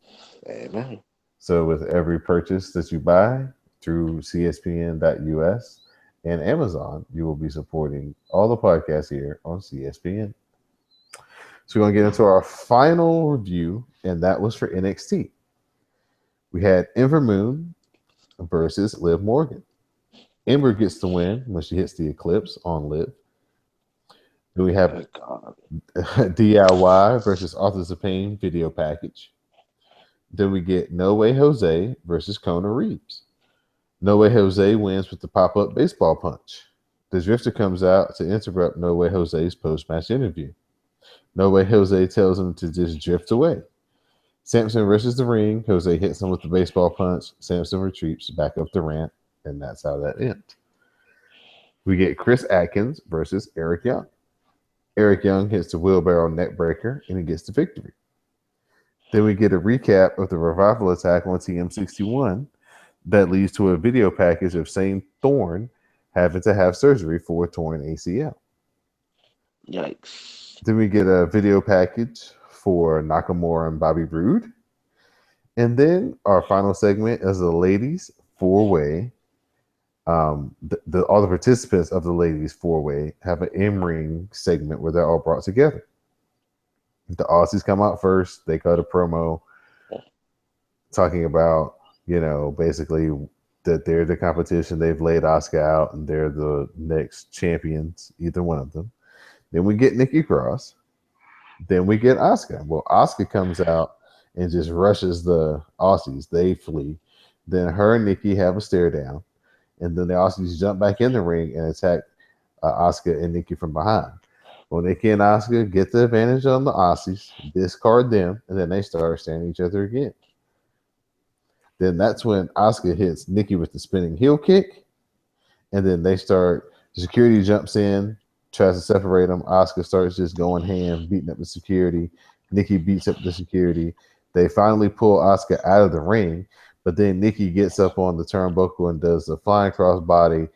Amen. So with every purchase that you buy through CSPN.us and Amazon, you will be supporting all the podcasts here on CSPN. So we're going to get into our final review, and that was for NXT. We had Ember Moon versus Liv Morgan. Ember gets the win when she hits the Eclipse on Liv. Then we have Good God. DIY versus Authors of Pain video package. Then we get No Way Jose versus Kona Reeves. No Way Jose wins with the pop up baseball punch. The Drifter comes out to interrupt No Way Jose's post match interview. No Way Jose tells him to just drift away. Samson rushes the ring. Jose hits him with the baseball punch. Samson retreats back up the ramp, and that's how that ends. We get Chris Atkins versus Eric Young. Eric Young hits the wheelbarrow neckbreaker, and he gets the victory. Then we get a recap of the revival attack on TM61 that leads to a video package of Shane Thorne having to have surgery for a torn ACL. Yikes. Then we get a video package for Nakamura and Bobby Roode. And then our final segment is the ladies four way. All the participants of the ladies four way have an in-ring segment where they're all brought together. The Aussies come out first. They cut a promo talking about, basically that they're the competition. They've laid Asuka out and they're the next champions, either one of them. Then we get Nikki Cross. Then we get Asuka. Well, Asuka comes out and just rushes the Aussies. They flee. Then her and Nikki have a stare down. And then the Aussies jump back in the ring and attack Asuka and Nikki from behind. Well, Nikki and Asuka get the advantage on the Aussies, discard them, and then they start staring at each other again. Then that's when Asuka hits Nikki with the spinning heel kick. And then the security jumps in, tries to separate them. Asuka starts just going ham, beating up the security. Nikki beats up the security. They finally pull Asuka out of the ring, but then Nikki gets up on the turnbuckle and does the flying crossbody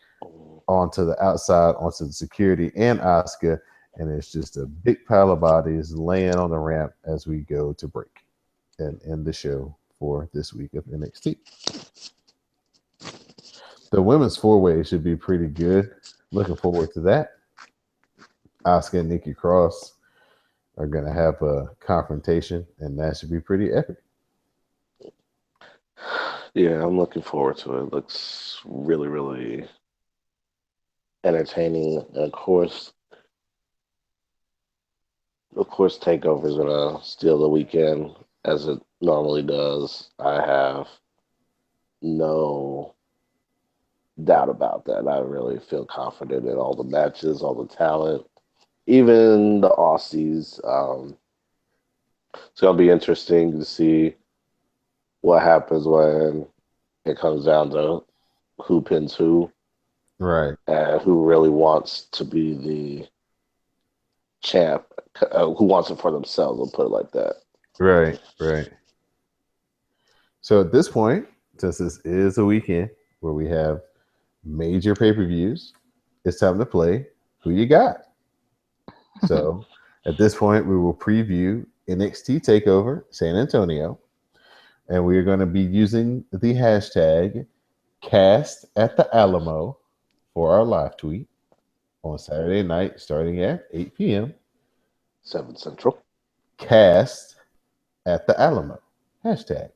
onto the outside, onto the security and Asuka, and it's just a big pile of bodies laying on the ramp as we go to break and end the show for this week of NXT. The women's four-way should be pretty good. Looking forward to that. Asuka and Nikki Cross are going to have a confrontation, and that should be pretty epic. Yeah, I'm looking forward to it. It looks really, really entertaining. And of course, Takeover's gonna steal the weekend as it normally does. I have no doubt about that. I really feel confident in all the matches, all the talent, even the Aussies. It's gonna be interesting to see what happens when it comes down to who pins who, Right. and who really wants to be the champ, who wants it for themselves. We'll put it like that. Right. So at this point, since this is a weekend where we have major pay-per-views, it's time to play Who You Got. So at this point, we will preview NXT TakeOver San Antonio, and we are going to be using the hashtag Cast at the Alamo for our live tweet on Saturday night starting at 8 p.m. 7 Central. Cast at the Alamo. Hashtag.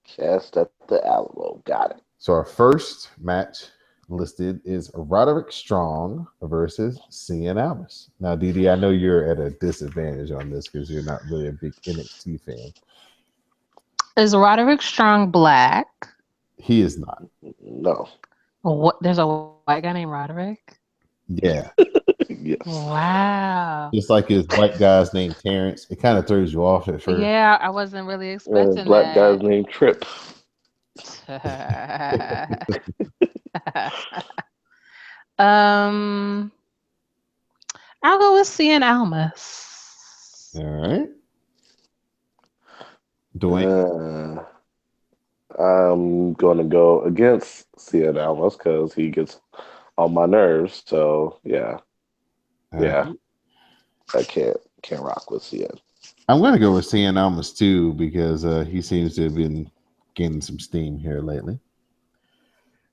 Cast at the Alamo. Got it. So our first match listed is Roderick Strong versus Cien Almas. Now, Didi, I know you're at a disadvantage on this because you're not really a big NXT fan. Is Roderick Strong black? He is not. No. What? There's a white guy named Roderick? Yeah. Yes. Wow. Just like his white guy's named Terrence. It kind of throws you off at first. Yeah, I wasn't really expecting Black guy's that. named Trip. um, I'll go with Cien Almas. All right. Dwayne. I'm going to go against Cien Almas because he gets on my nerves. So yeah, I can't rock with Cien. I'm going to go with Cien Almas too because he seems to have been gaining some steam here lately.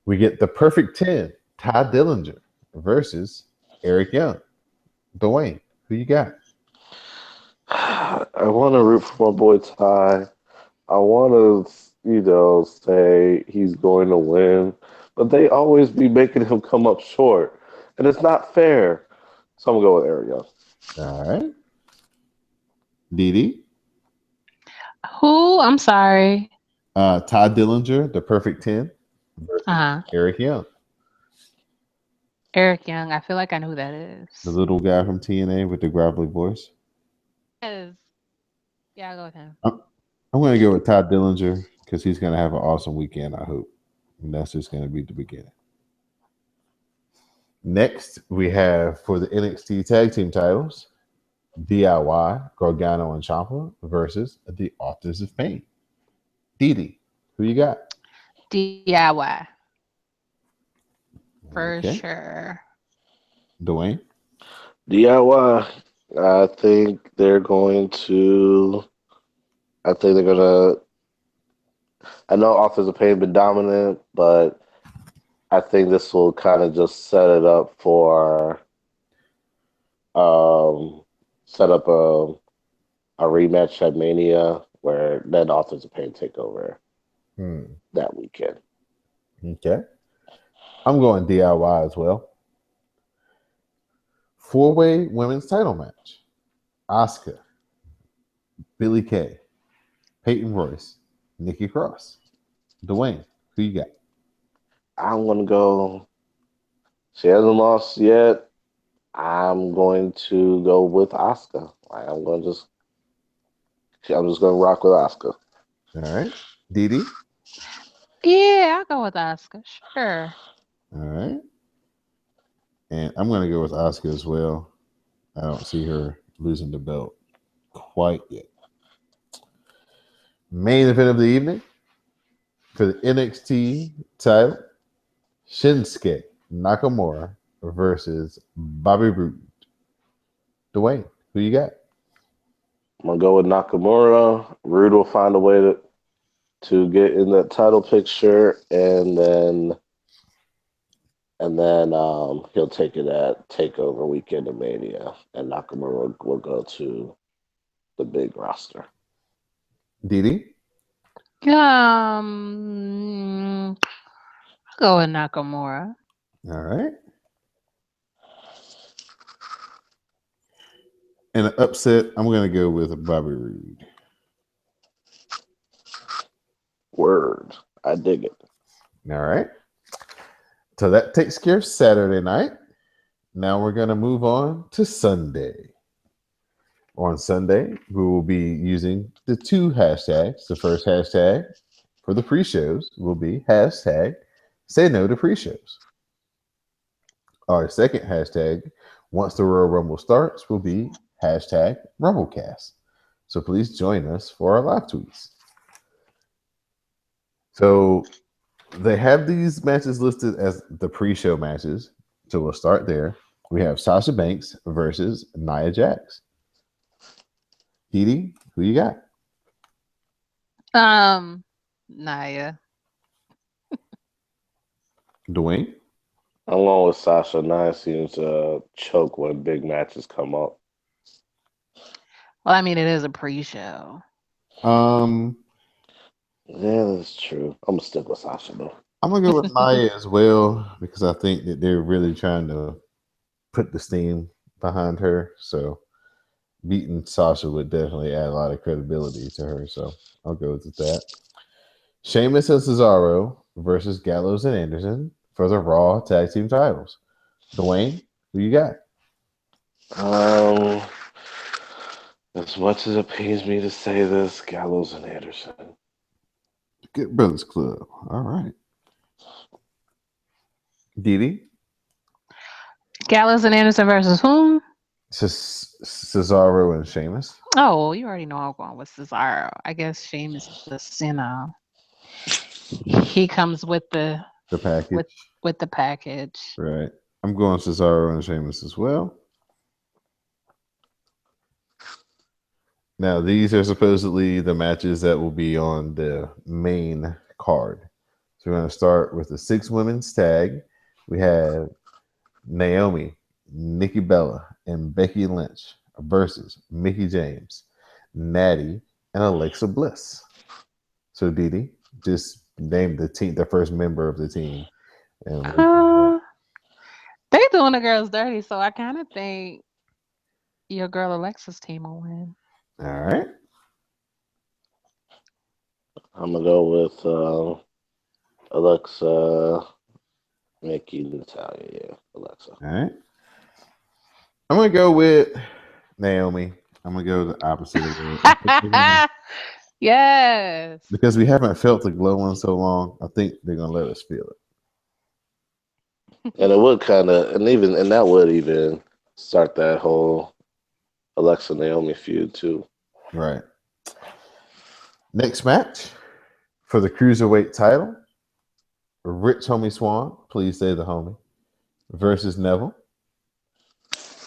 We get the perfect 10, Ty Dillinger versus Eric Young. Dwayne, who you got? I want to root for my boy Ty. I want to, say he's going to win, but they always be making him come up short, and it's not fair. So I'm gonna go with Eric Young. All right. Didi. Who? I'm sorry. Todd Dillinger, the perfect 10 versus Uh-huh. Eric Young, Eric Young. I feel like I know who that the is. little guy from TNA with the gravelly voice. Yes. Yeah, I'll go with him. I'm, I'm going to go with Todd Dillinger because he's going to have an awesome weekend, I hope. And that's just going to be the beginning. Next, we have for the NXT Tag Team titles, DIY, Gargano and Ciampa versus the Authors of Pain. Didi, who you got? DIY for Okay. sure. Dwayne? DIY. I think they're going to. I think they're gonna. I know Authors of Pain been dominant, but I think this will kind of just um set up a rematch at Mania where then Authors of Pain take over Hmm. that weekend. Okay. I'm going DIY as well. Four-way women's title match. Asuka, Billy Kay, Peyton Royce, Nikki Cross. Dwayne, who you got? I'm gonna go. She hasn't lost yet. I'm going to go with Asuka. I'm just gonna rock with Asuka. All right. Didi? Yeah, I'll go with Oscar. Sure. All right. And I'm going to go with Asuka as well. I don't see her losing the belt quite yet. Main event of the evening for the NXT title, Shinsuke Nakamura versus Bobby Roode. Dwayne, who you got? I'm gonna go with Nakamura. Rude will find a way to get in that title picture, and then he'll take it at Takeover Weekend of Mania, and Nakamura will go to the big roster. Didi? I'll go with Nakamura. All right. And an upset, I'm going to go with Bobby Roode. Word, I dig it. All right. So that takes care of Saturday night. Now we're going to move on to Sunday. On Sunday, we will be using the two hashtags. The first hashtag for the pre-shows will be hashtag say no to pre-shows. Our second hashtag, once the Royal Rumble starts, will be hashtag Rumblecast. So please join us for our live tweets. So they have these matches listed as the pre-show matches. So we'll start there. We have Sasha Banks versus Nia Jax. Didi, who you got? Naya. Dwayne? I'm going with Sasha. Nia seems to choke when big matches come up. Well, I mean, it is a pre-show. Um, Yeah, that's true. I'm gonna stick with Sasha though. I'm gonna go with Nia as well because I think that they're really trying to put the steam behind her. So beating Sasha would definitely add a lot of credibility to her. So I'll go with that. Sheamus and Cesaro versus Gallows and Anderson for the Raw Tag Team titles. Dwayne, who you got? Um, as much as it pains me to say this, Gallows and Anderson. Good Brothers Club. All right. Didi? Gallows and Anderson versus whom? Cesaro and Sheamus. Oh, well, you already know I'm going with Cesaro. I guess Sheamus is just, he comes The with package. with the package. Right. I'm going Cesaro and Sheamus as well. Now, these are supposedly the matches that will be on the main card. So we're going to start with the 6 women's tag. We have Naomi, Nikki Bella, and Becky Lynch versus Mickey James, Natty, and Alexa Bliss. So Didi, just name the team, the first member of the team, and we'll do Uh, They doing the girls dirty, so I kind of think your girl Alexa's team will win. All right. I'm gonna go with Alexa, Mickey, Natalia. Yeah, Alexa. All right. I'm gonna go with Naomi. I'm gonna go the opposite of it. I think they're gonna, Yes. because we haven't felt the glow in so long. I think they're gonna let us feel it. And it would kind of, and that would even start that whole Alexa Naomi feud too. Right. Next match for the cruiserweight title: Rich Homie Swan, please say the homie, versus Neville.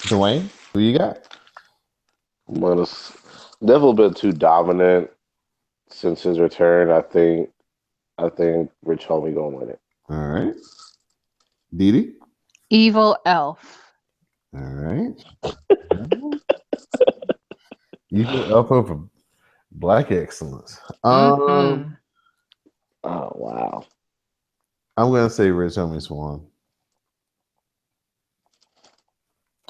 Dwayne, who you got? Neville been too dominant since his return. I think Rich Homie gonna win it. All right. Didi. Evil elf. All right. Evil Elf over Black Excellence. Mm-hmm. Oh wow. I'm gonna say Rich Homie Swan.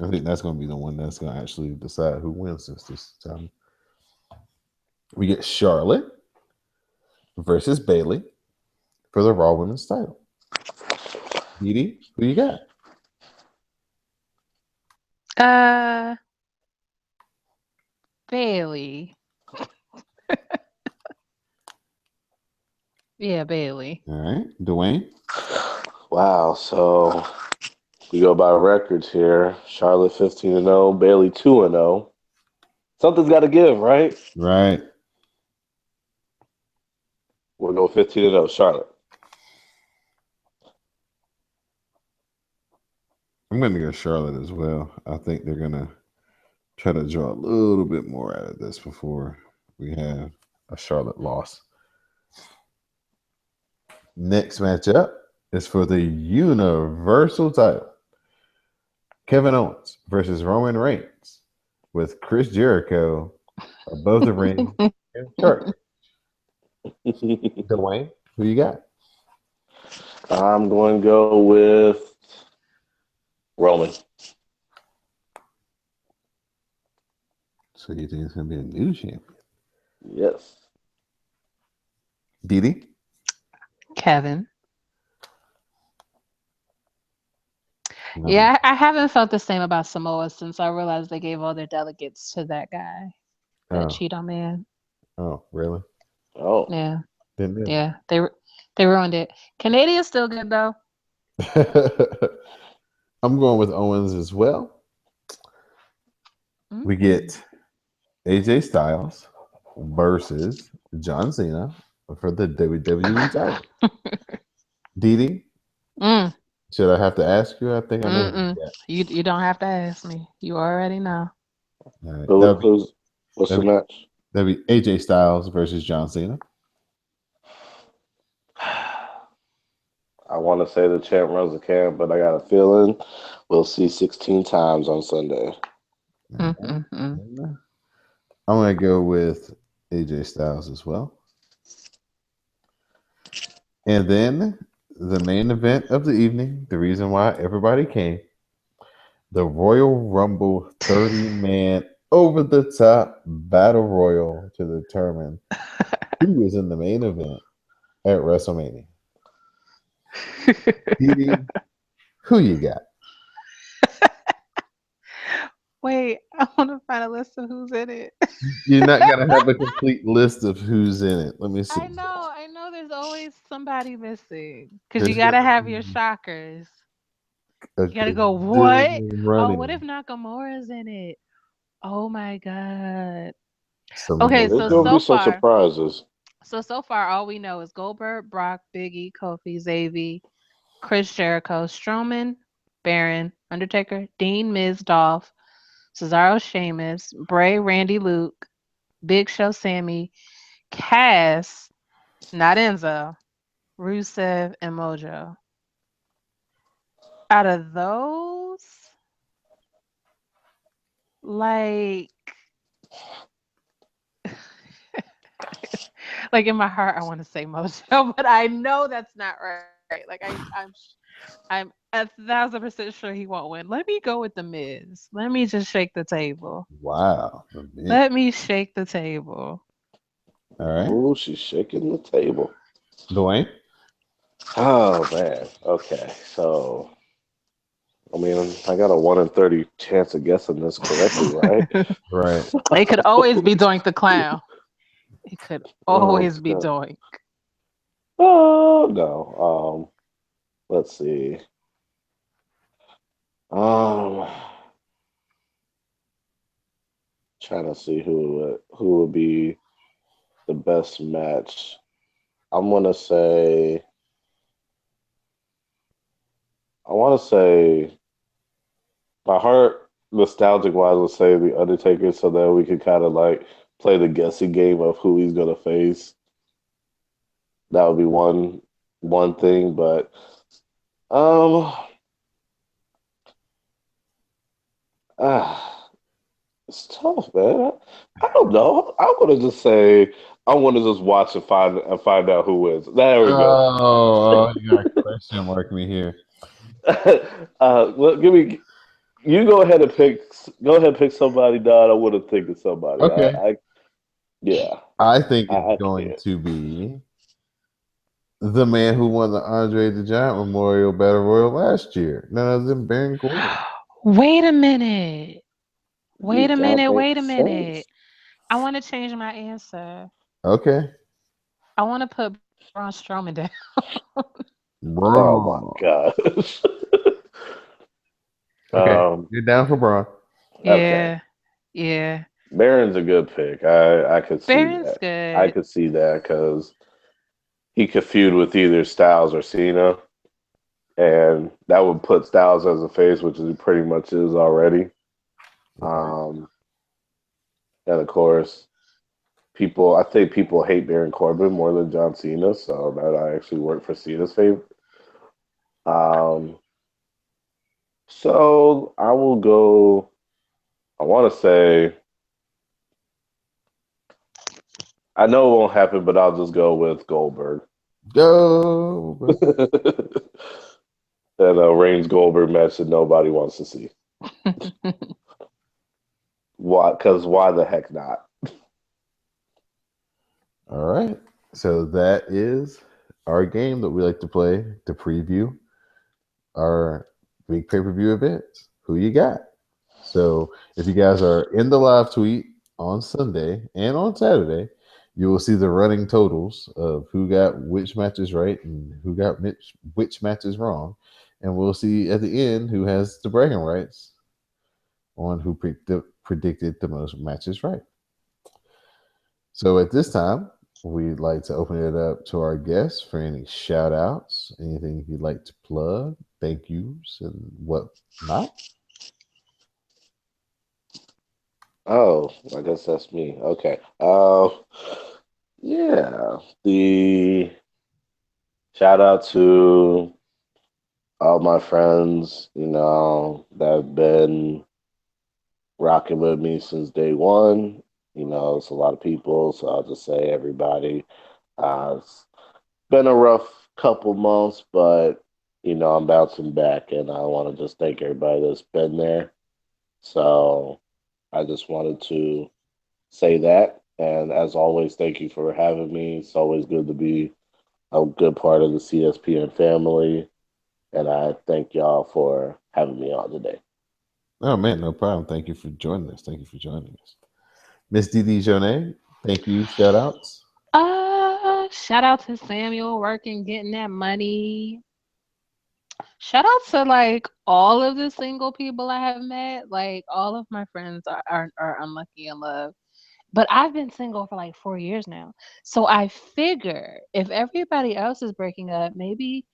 I think that's gonna be the one that's gonna actually decide who wins this time. We get Charlotte versus Bailey for the Raw Women's title. Didi, who you got? Uh, Bailey. Yeah, Bailey. All right. Dwayne. Wow. So we go by records here. Charlotte 15-0, Bailey 2-0. Something's got to give, right? Right. We'll go 15-0, Charlotte. I'm gonna go Charlotte as well. I think they're gonna try to draw a little bit more out of this before we have a Charlotte loss. Next matchup is for the Universal title. Kevin Owens versus Roman Reigns with Chris Jericho above the ring in church. Dwayne, who you got? I'm going to go with Roman. So you think it's gonna be a new champion? Yes. Didi? Kevin. No. Yeah, I haven't felt the same about Samoa since I realized they gave all their delegates to that guy, that Oh, Cheeto man. oh, really? Oh. Yeah, Didn't do yeah, they ruined it. Canadian's still good though. it. I'm going with Owens as well. We Mm. get AJ Styles versus John Cena for the WWE title. Didi, Mm. should I have to ask you? I think I know who Mm-mm. you got. You don't have to ask me. You already know. All right. Who, who's, what's the That'd be match? that'd be AJ Styles versus John Cena. I want to say the champ runs the camp, but I got a feeling we'll see 16 times on Sunday. All right. Mm-mm-mm. I'm gonna go with AJ Styles as well. And then the main event of the evening, the reason why everybody came, the Royal Rumble 30-man over the top battle royal to determine who is in the main event at WrestleMania. Didi, who you got? Wait, I want to find a list of who's in it. You're not gonna have a complete list of who's in it. Let me see. I know there's always somebody missing because you There's got to gonna have your be shockers. a You got to go, what? gazillion Oh, what if running. Nakamura's in it? Oh my God. Okay, Some There's going to be some surprises. so far, all we know is Goldberg, Brock, Biggie, Kofi, Xavier, Chris Jericho, Strowman, Baron, Undertaker, Dean, Miz, Dolph, Cesaro, Sheamus, Bray, Randy, Luke, Big Show, Sammy, Cass, not Enzo, Rusev, and Mojo. Out of those, like, like in my heart, I want to say Mojo, but I know that's not right. Like I'm 1,000% sure he won't win. Let me go with the Miz. Let me just shake the table. Wow. The man. Let me shake the table. All right. Ooh, she's shaking the table. Dwayne. Oh man. Okay, so I mean, I got a 1 in 30 chance of guessing this correctly, right? Right. It could always be Doink the Clown. It could Oh, always be Doink. oh no. Let's see. Um, trying to see who would be the best match. I'm gonna say. I want to say my heart, nostalgic wise, would say the Undertaker, so that we could kind of like play the guessing game of who he's gonna face. That would be one thing, but um, ah, it's tough, man. I don't know. I'm gonna just say I want to just watch and find out who wins. There we go. You got a question mark me here. Well, give me. You go ahead and pick. Go ahead and pick somebody, Don. I want to think of somebody. Okay. Yeah, I think it's I going can't. to be the man who won the Andre the Giant Memorial Battle Royal last year. None other than Baron Corbin. Wait a minute. You Wait a gotta minute. make Wait a minute. sense. I want to change my answer. Okay. I want to put Braun Strowman down. Oh my Braun. gosh. Okay. um. You're down for Braun. Okay. Yeah. Yeah. Baron's a good pick. I could see Baron's that. I good. could see that because he could feud with either Styles or Cena, and that would put Styles as a face, which he pretty much is already. Right. Um. And of course, I think people hate Baron Corbin more than John Cena, so that I actually work for Cena's favor. Um, so I will go. I want to say I know it won't happen, but I'll just go with Goldberg. Go. And a Reigns Goldberg match that nobody wants to see. Why? Because why the heck not? All right. So that is our game that we like to play to preview our big pay per view events. Who you got? So if you guys are in the live tweet on Sunday and on Saturday, you will see the running totals of who got which matches right and who got which matches wrong. And we'll see at the end who has the bragging rights on who predicted the most matches right. So at this time, we'd like to open it up to our guests for any shout outs, anything you'd like to plug, thank yous, and whatnot. Oh, I guess that's me. Okay. Yeah. The shout out to all my friends, that have been rocking with me since day one. It's a lot of people, so I'll just say everybody. It's been a rough couple months, but I'm bouncing back, and I want to just thank everybody that's been there. So I just wanted to say that, and as always, thank you for having me. It's always good to be a good part of the CSPN family, and I thank y'all for having me on today. Oh man, no problem. Thank you for joining us. Thank you for joining us. Miss Didi Jonay, thank you. Shout outs. Shout out to Samuel working, getting that money. Shout out to like all of the single people I have met. Like all of my friends are unlucky in love. But I've been single for like 4 years now. So I figure if everybody else is breaking up, maybe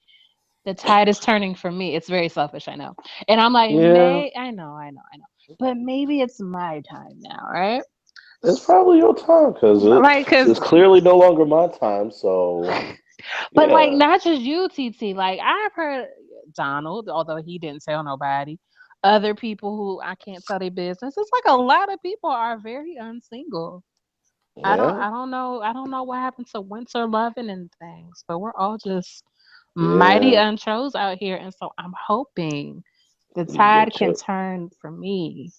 the tide is turning for me. It's very selfish, I know. And I'm like, Yeah, I know. But maybe it's my time now, right? it's probably your time because Like, cause, it's clearly no longer my time. So but like, yeah, not just you, TT. Like, I've heard Donald, although he didn't tell nobody, other people who I can't tell their business. It's like a lot of people are very unsingle. yeah. I don't know what happened to winter loving and things, but we're all just mighty Yeah. unchose out here, and so I'm hoping the You tide get can cho- turn for me.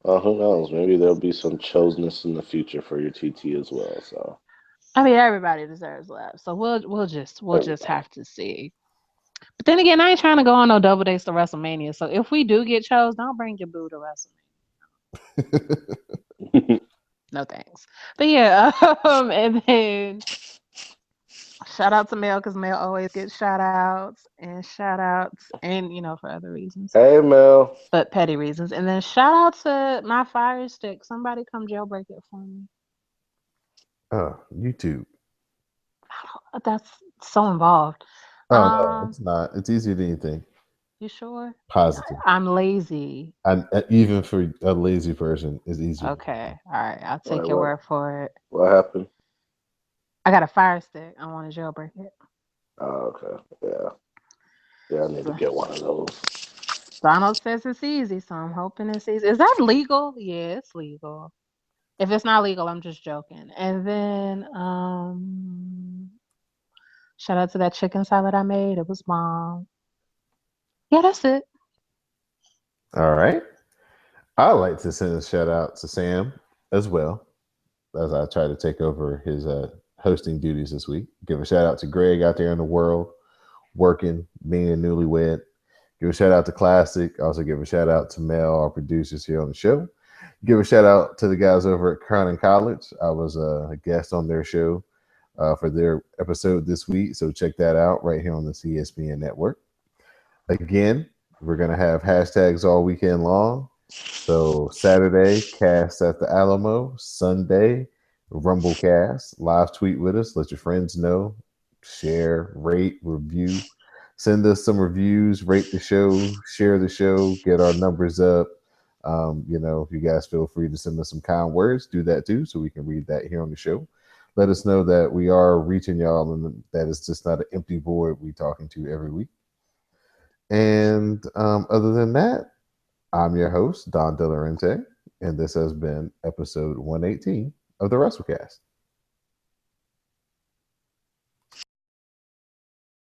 who knows? Maybe there'll be some choseness in the future for your TT as well. So I mean, everybody deserves love, so we'll just everybody. have to see. But then again, I ain't trying to go on no double dates to WrestleMania. So if we do get chose, don't bring your boo to WrestleMania. No thanks. But yeah, and then shout out to Mel because Mel always gets shout outs and shout outs and for other reasons. Hey Mel. But petty reasons. And then shout out to my Fire Stick. Somebody come jailbreak it for me. Oh, YouTube. That's so involved. Oh no, Um, it's not. It's easier than you think. you sure? Positive. I'm lazy. And even for a lazy person, it's easier than you Okay. think. All right. I'll Wait, take your word for it. what happened? I got a Fire Stick. I want to jailbreak it. Oh, okay. Yeah. Yeah, I need to So, get one of those. Donald says it's easy, so I'm hoping it's easy. Is that legal? Yeah, it's legal. If it's not legal, I'm just joking. And then shout out to that chicken salad I made. It was bomb. Yeah, that's it. All right. I'd like to send a shout out to Sam as well, as I try to take over his hosting duties this week. Give a shout out to Greg out there in the world, working, being a newlywed. Give a shout out to Classic. Also give a shout out to Mel, our producers here on the show. Give a shout out to the guys over at Crown College. I was a guest on their show for their episode this week, so check that out right here on the CSPN network. Again, we're gonna have hashtags all weekend long. So Saturday, cast at the Alamo. Sunday, Rumblecast. Live tweet with us. Let your friends know. Share, rate, review. Send us some reviews. Rate the show. Share the show. Get our numbers up. If you guys feel free to send us some kind words, do that too, so we can read that here on the show. Let us know that we are reaching y'all, and that it's just not an empty void we talking to every week. And other than that, I'm your host, Don De Laurente, and this has been episode 118 of the Wrasslecast.